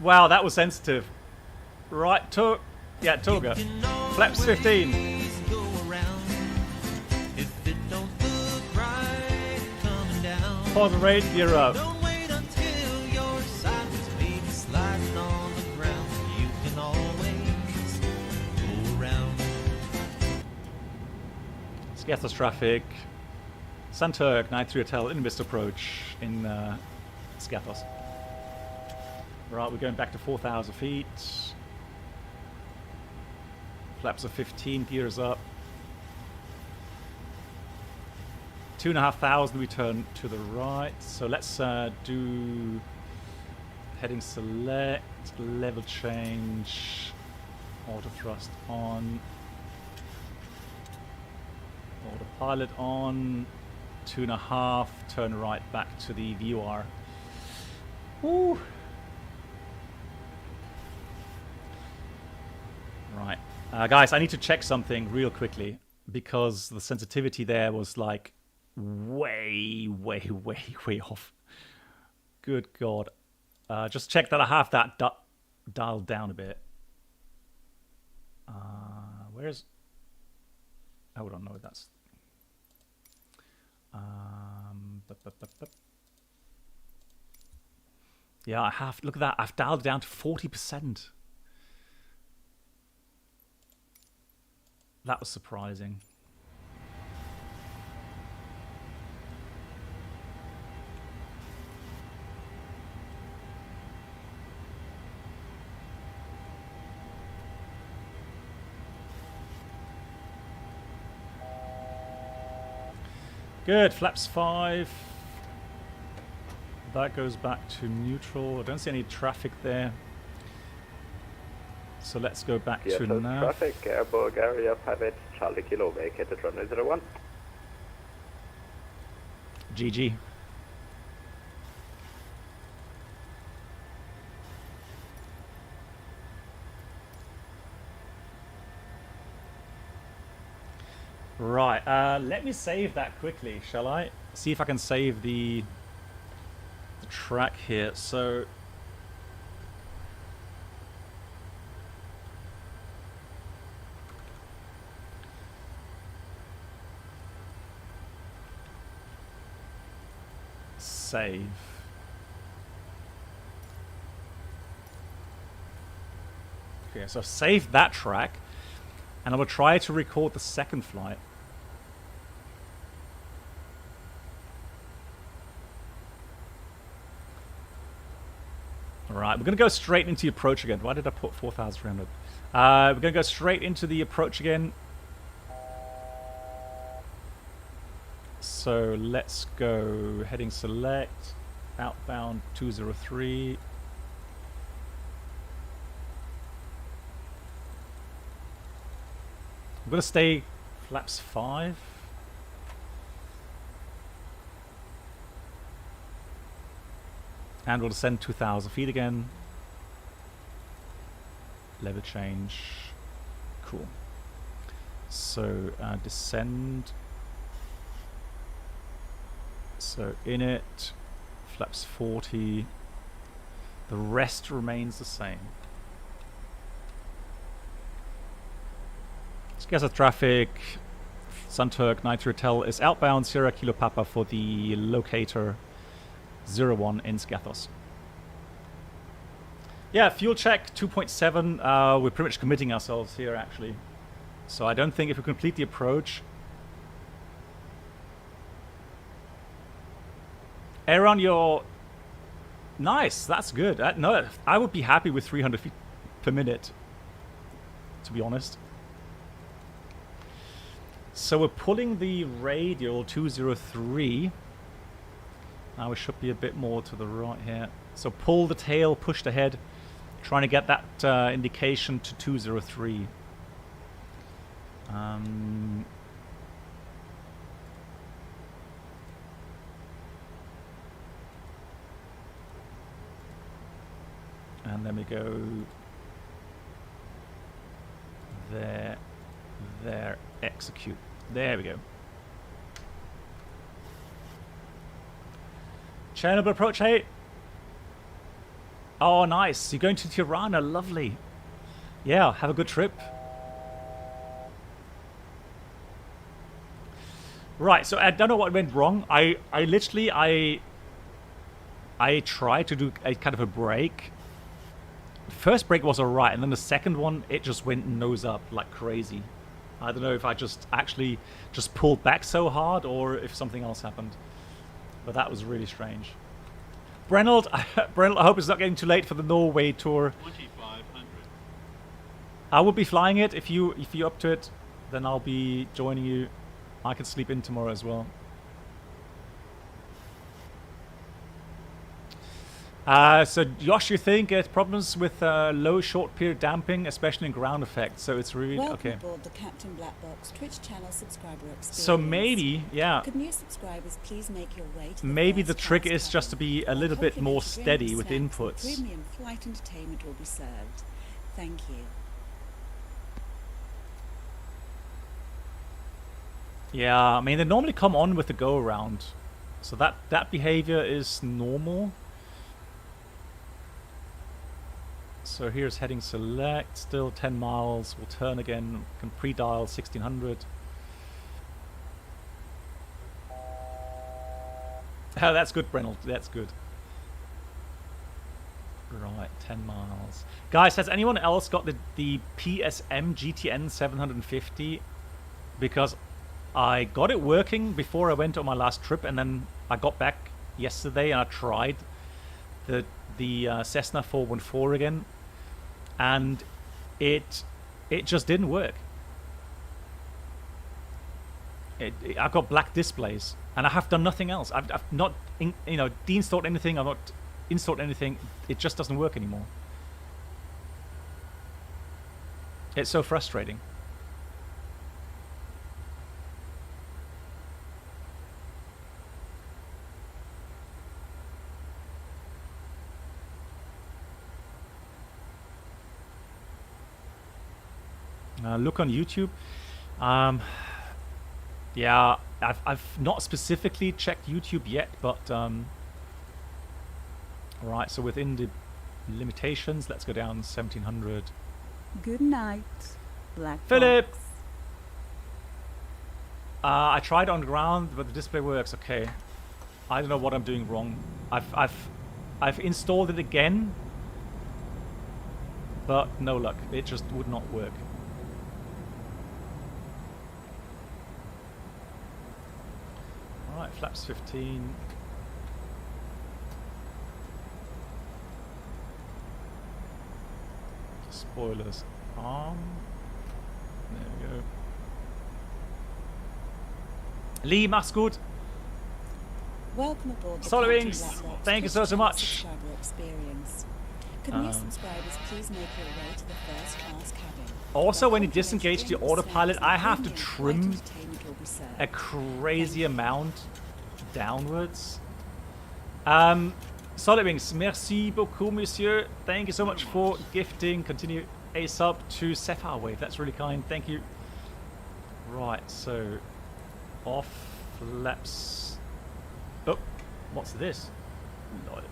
Speaker 2: Wow, that was sensitive. Right, Toga. Flaps 15. Pause rate, gear up. Skiathos traffic. Santurk, 93 Hotel, in-mist approach in Skiathos. Right, we're going back to 4,000 feet. Flaps of 15, gears up. 2,500, we turn to the right. So let's do heading select, level change, auto thrust on, autopilot on, 2.5, turn right back to the VUR. Woo! Right. Guys, I need to check something real quickly because the sensitivity there was like way off. Good God. Just check that I have that dialed down a bit. Where's... Hold on, no, that's... Yeah, I have... Look at that. I've dialed it down to 40%. That was surprising. Good, flaps 5. That goes back to neutral. I don't see any traffic there. So let's go back to nav.
Speaker 6: Traffic, Airburg area 58 Charlie Kilo, vacated runway 01.
Speaker 2: GG. Right, let me save that quickly, shall I? See if I can save the track here. So save. Okay, so I've saved that track, and I will try to record the second flight. Alright, we're going to go straight into the approach again. Why did I put 4,300? We're going to go straight into the approach again. So let's go heading select, outbound 203. I'm going to stay flaps 5. And we'll descend 2,000 feet again. Level change. Cool. So descend. So in it, flaps 40. The rest remains the same. Skiathos traffic. Sunturk 93 Hotel is outbound Sierra Kilo Papa for the locator 01 in Skiathos. Yeah, fuel check 2.7. We're pretty much committing ourselves here actually. So I don't think if we complete the approach. Aaron, you're nice. That's good. No, I would be happy with 300 feet per minute, to be honest. So we're pulling the radial 203. Now we should be a bit more to the right here. So pull the tail, push the head, trying to get that indication to 203. And then we go there, there, execute. There we go. Chernobyl approach, hey. Oh, nice. You're going to Tirana. Lovely. Yeah, have a good trip. Right, so I don't know what went wrong. I tried to do a kind of a break. The first break was alright, and then the second one, it just went nose up like crazy. I don't know if I just actually just pulled back so hard or if something else happened. But that was really strange. Brenold, Brenold, I hope it's not getting too late for the Norway tour.
Speaker 7: 2500.
Speaker 2: I will be flying it. If you're up to it, then I'll be joining you. I can sleep in tomorrow as well. So Josh, you think it's problems with low short period damping, especially in ground effect. So it's really
Speaker 3: Welcome
Speaker 2: okay.
Speaker 3: aboard the Captain Black Box Twitch channel subscriber experience.
Speaker 2: So maybe, yeah.
Speaker 3: Could new subscribers please make your way to
Speaker 2: Maybe the
Speaker 3: first
Speaker 2: trick
Speaker 3: class
Speaker 2: is just to be a
Speaker 3: cabin,
Speaker 2: little
Speaker 3: where
Speaker 2: bit more
Speaker 3: complimentary
Speaker 2: steady
Speaker 3: drinks,
Speaker 2: with
Speaker 3: snacks, and
Speaker 2: inputs.
Speaker 3: Premium flight entertainment will be served. Thank you.
Speaker 2: Yeah, I mean they normally come on with the go around, so that behavior is normal. So here's heading select, still 10 miles. We'll turn again. Can pre-dial 1600. Oh, that's good, Brennel. That's good. Right, 10 miles. Guys, has anyone else got the PSM GTN 750? Because I got it working before I went on my last trip, and then I got back yesterday and I tried the Cessna 414 again, and it just didn't work. I've got black displays, and I have done nothing else. I've not deinstalled anything. I've not installed anything. It just doesn't work anymore. It's so frustrating. Look on YouTube. Yeah, I've not specifically checked YouTube yet, but right. So within the limitations, let's go down 1700.
Speaker 3: Good night, Black
Speaker 2: Philip.
Speaker 3: Box.
Speaker 2: I tried on ground, but the display works. Okay, I don't know what I'm doing wrong. I've installed it again, but no luck. It just would not work. Alright, flaps 15. Spoilers on. There we go. Lee, mach's gut.
Speaker 3: Welcome aboard the
Speaker 2: Solid
Speaker 3: Captain
Speaker 2: Wings,
Speaker 3: Black Box
Speaker 2: thank you
Speaker 3: Twitch
Speaker 2: so
Speaker 3: channel
Speaker 2: much.
Speaker 3: subscriber experience. Could new subscribers please make your way to the first class cabin?
Speaker 2: Also,
Speaker 3: where
Speaker 2: when you
Speaker 3: complimentary
Speaker 2: disengage the
Speaker 3: drinks,
Speaker 2: autopilot,
Speaker 3: snacks,
Speaker 2: I
Speaker 3: and
Speaker 2: have to
Speaker 3: premium flight
Speaker 2: trim
Speaker 3: entertainment will be served.
Speaker 2: a crazy amount downwards. Solid Wings, merci beaucoup, monsieur. Thank you so much for gifting. Continue a sub to Sapphire Wave. That's really kind. Thank you. Right, so off flaps. Oh, what's this? Lord.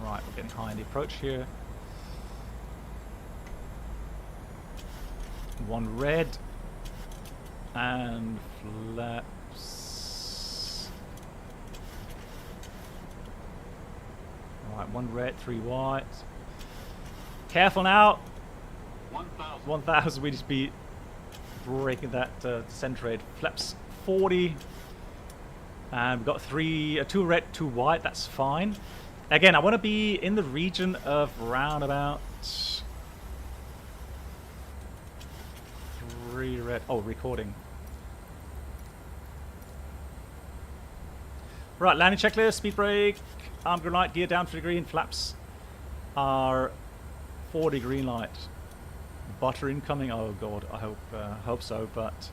Speaker 2: Right, we're getting high in the approach here. One red and flaps. Right, one red, three white. Careful now. 1,000. We just be breaking that descent rate. Flaps 40. And we've got two red, two white. That's fine. Again, I want to be in the region of round about 3 red. Oh, recording. Right, landing checklist, speed brake, arm green light, gear down to the green, flaps are 40 green light. Butter incoming. Oh god, I hope so, but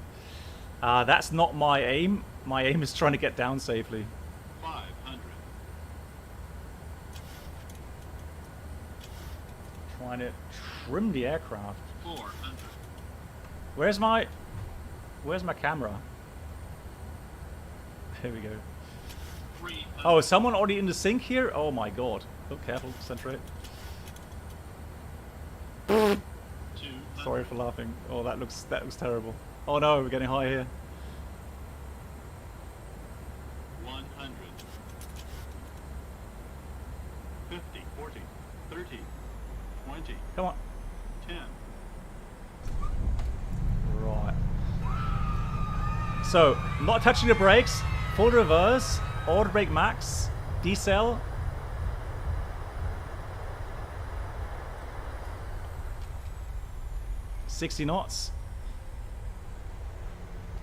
Speaker 2: that's not my aim. My aim is trying to get down safely.
Speaker 4: 500.
Speaker 2: Trying to trim the aircraft.
Speaker 4: 400.
Speaker 2: Where's my camera? Here we go.
Speaker 4: 300.
Speaker 2: Oh, is someone already in the sink here? Oh my god. Oh, careful, centrate.
Speaker 4: 200.
Speaker 2: Sorry for laughing. Oh, that looks terrible. Oh no, we're getting high here.
Speaker 4: 100. 50, 40, 30, 20,
Speaker 2: Come on.
Speaker 4: 10.
Speaker 2: Right. So, not touching the brakes. Full reverse. Auto brake max. Decel. $60 knots.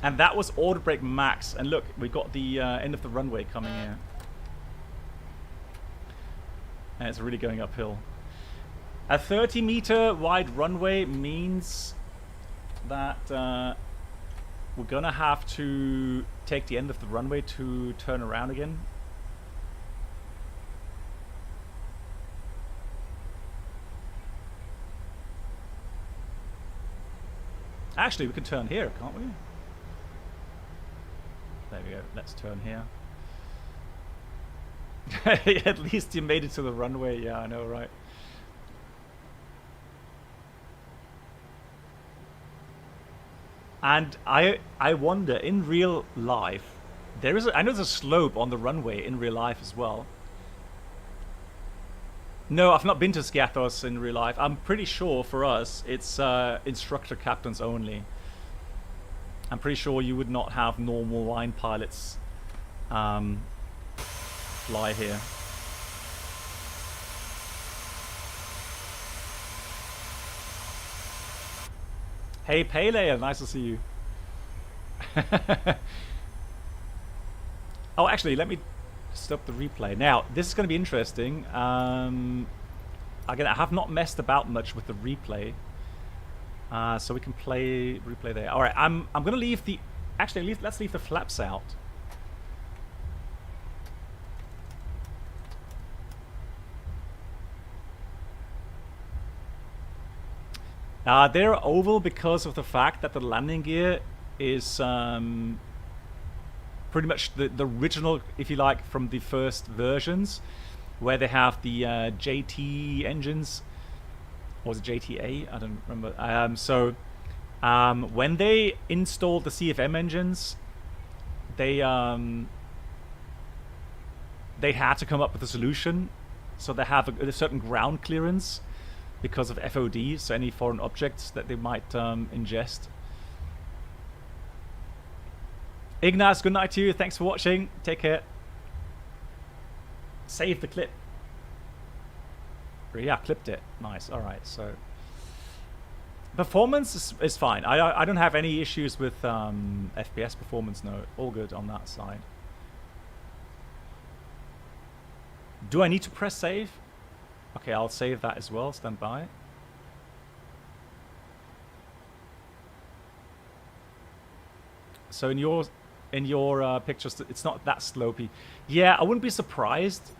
Speaker 2: And that was auto brake max. And look, we've got the end of the runway coming here. And it's really going uphill. A 30-meter wide runway means that we're gonna have to take the end of the runway to turn around again. Actually, we can turn here, can't we? There we go. Let's turn here. At least you made it to the runway. Yeah, I know, right? And I wonder, in real life, I know there's a slope on the runway in real life as well. No, I've not been to Skiathos in real life. I'm pretty sure for us, it's instructor captains only. I'm pretty sure you would not have normal line pilots fly here. Hey Pele, nice to see you. Oh, actually, let me stop the replay. Now, this is going to be interesting. Again, I have not messed about much with the replay, so we can replay there. All right, I'm going to leave the. Actually, let's leave the flaps out. They're oval because of the fact that the landing gear is pretty much the original, if you like, from the first versions, where they have the JT engines, or was it JTA? I don't remember. When they installed the CFM engines, they had to come up with a solution, so they have a certain ground clearance because of FOD, so any foreign objects that they might ingest. Ignas, good night to you. Thanks for watching. Take care. Save the clip. Yeah, clipped it. Nice. All right. So performance is fine. I don't have any issues with FPS performance. No, all good on that side. Do I need to press save? Okay, I'll save that as well. Stand by. So in your in your pictures. It's not that slopey. Yeah, I wouldn't be surprised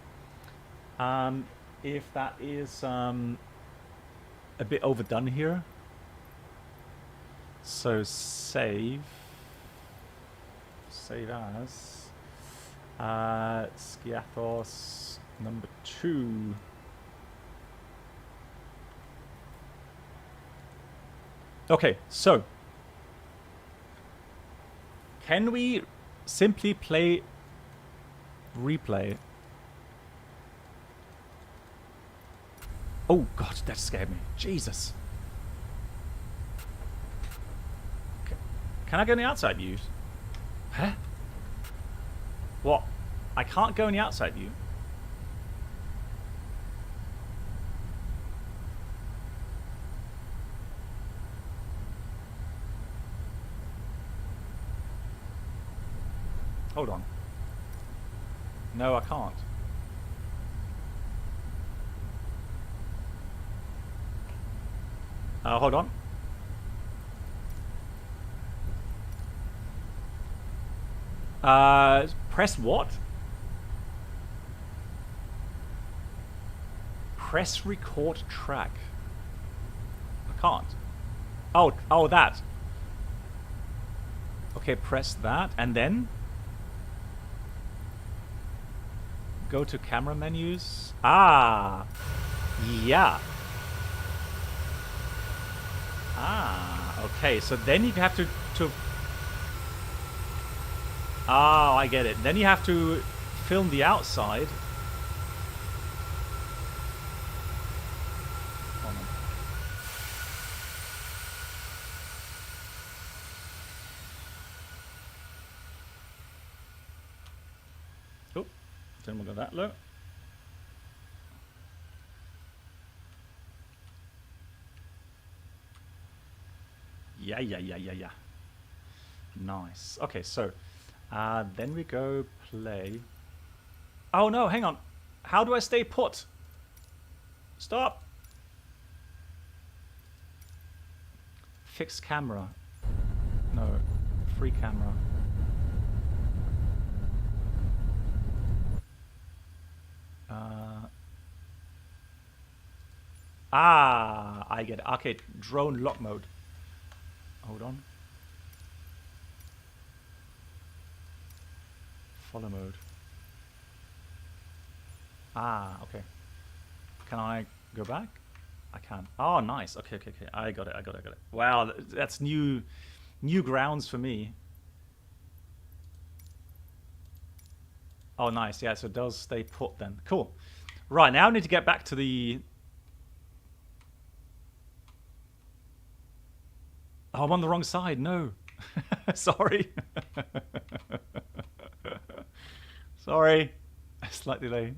Speaker 2: if that is a bit overdone here. So save as Skiathos number 2. Okay, so can we simply play replay? Oh god, that scared me. Jesus. Can I go in the outside views? Huh? What? I can't go in the outside view? Hold on. No, I can't. Hold on. Press what? Press record track. I can't. Oh, that. Okay, press that, and then go to camera menus. Ah, yeah. Ah, okay. So then you have to. Oh, I get it. Then you have to film the outside. Hold on. Oh, didn't want to go that low. Yeah. Nice. Okay, so then we go play. Oh no, hang on. How do I stay put? Stop. Fix camera. No, free camera. I get it. Okay, drone lock mode. Hold on. Follow mode. Okay. Can I go back? I can. Oh, nice. Okay. I got it. Wow, that's new grounds for me. Oh, nice. Yeah, so it does stay put then. Cool. Right, now I need to get back to the... Oh, I'm on the wrong side. No. Sorry. Sorry. Slight delay.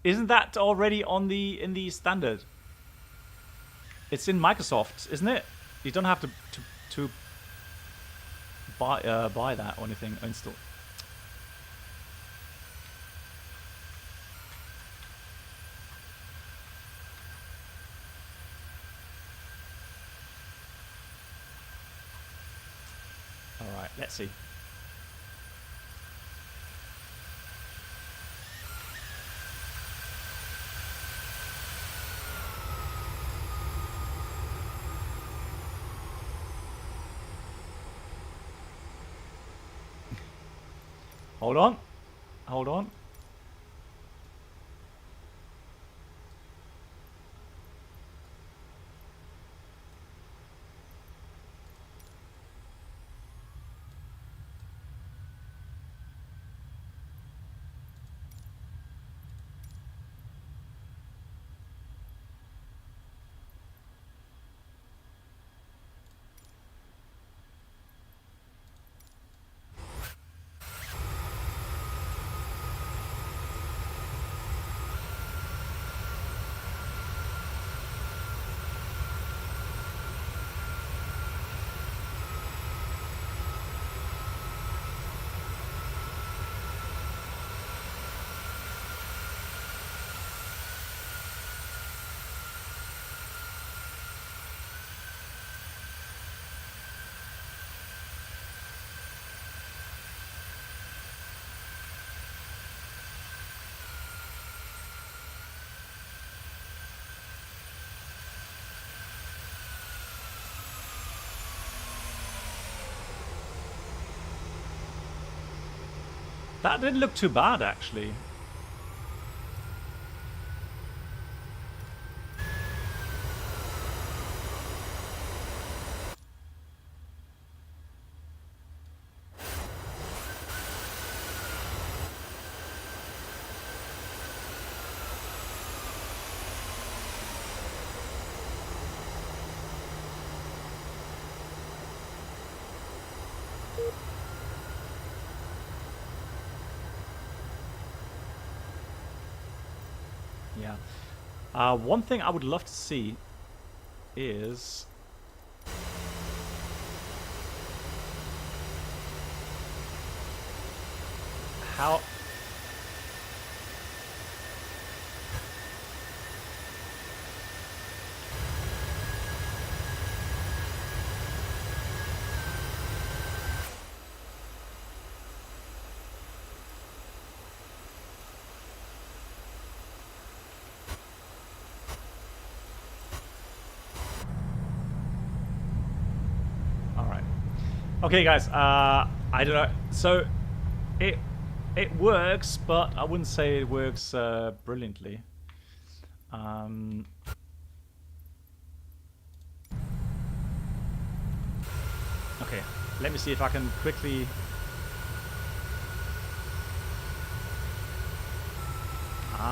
Speaker 2: Isn't that already on in the standard? It's in Microsoft, isn't it? You don't have to buy that or anything, install. All right, let's see. Hold on. That didn't look too bad, actually. Yeah. One thing I would love to see is how... Okay, guys. I don't know. So, it works, but I wouldn't say it works brilliantly. Okay, let me see if I can quickly. Okay.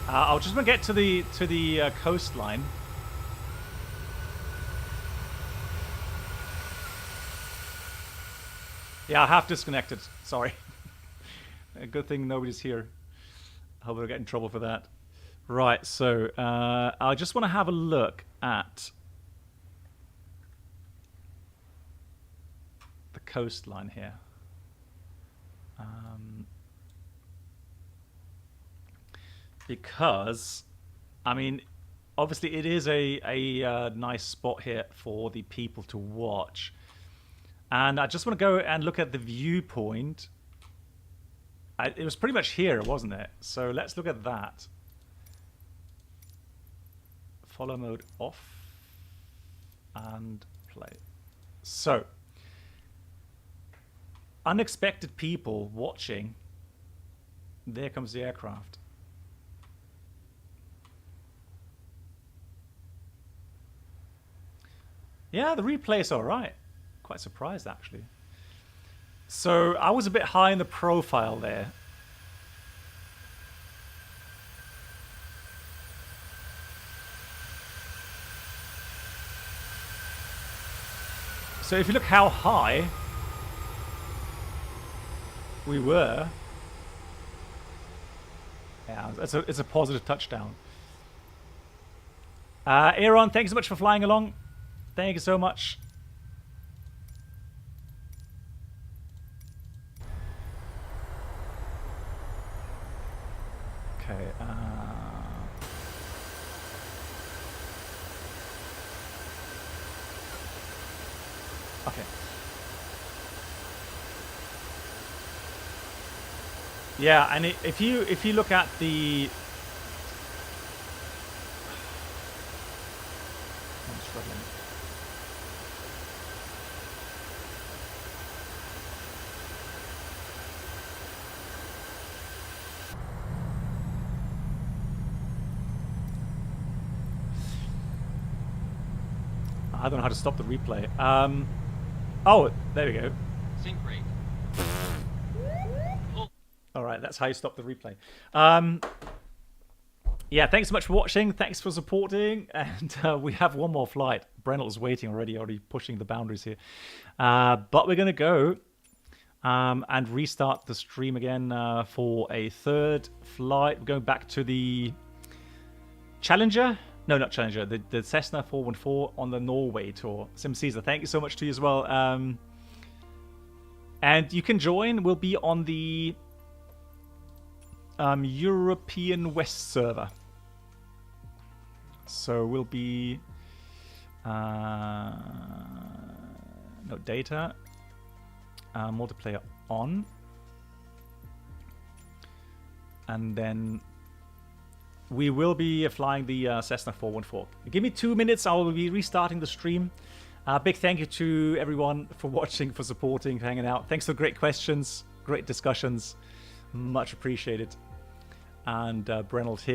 Speaker 2: I'll just want to get to the coastline. Yeah, I have disconnected. Sorry. A good thing nobody's here. I hope I don't get in trouble for that. Right, so I just want to have a look at the coastline here. Because, I mean, obviously it is a nice spot here for the people to watch. And I just want to go and look at the viewpoint. It was pretty much here, wasn't it? So let's look at that. Follow mode off. And play. So, unexpected people watching. There comes the aircraft. Yeah, the replay is alright. Quite surprised, actually. So I was a bit high in the profile there. So if you look how high we were, yeah, it's a positive touchdown. Aaron, thanks so much for flying along. Thank you so much. Okay. Okay. Yeah, and if you look at the, I'm struggling. I don't know how to stop the replay. Oh, there we go.
Speaker 7: Sync rate.
Speaker 2: All right, that's how you stop the replay. Yeah, thanks so much for watching. Thanks for supporting. And we have one more flight. Brennel's waiting already pushing the boundaries here. But we're going to go and restart the stream again for a third flight. We're going back to the Challenger. No, not Challenger. The Cessna 414 on the Norway tour. Sim Caesar, thank you so much to you as well. And you can join. We'll be on the European West server. So we'll be no data, multiplayer on, and then we will be flying the Cessna 414. Give me 2 minutes. I will be restarting the stream, Big thank you to everyone for watching, for supporting, for hanging out. Thanks for great questions, great discussions. Much appreciated. And Brennell's here.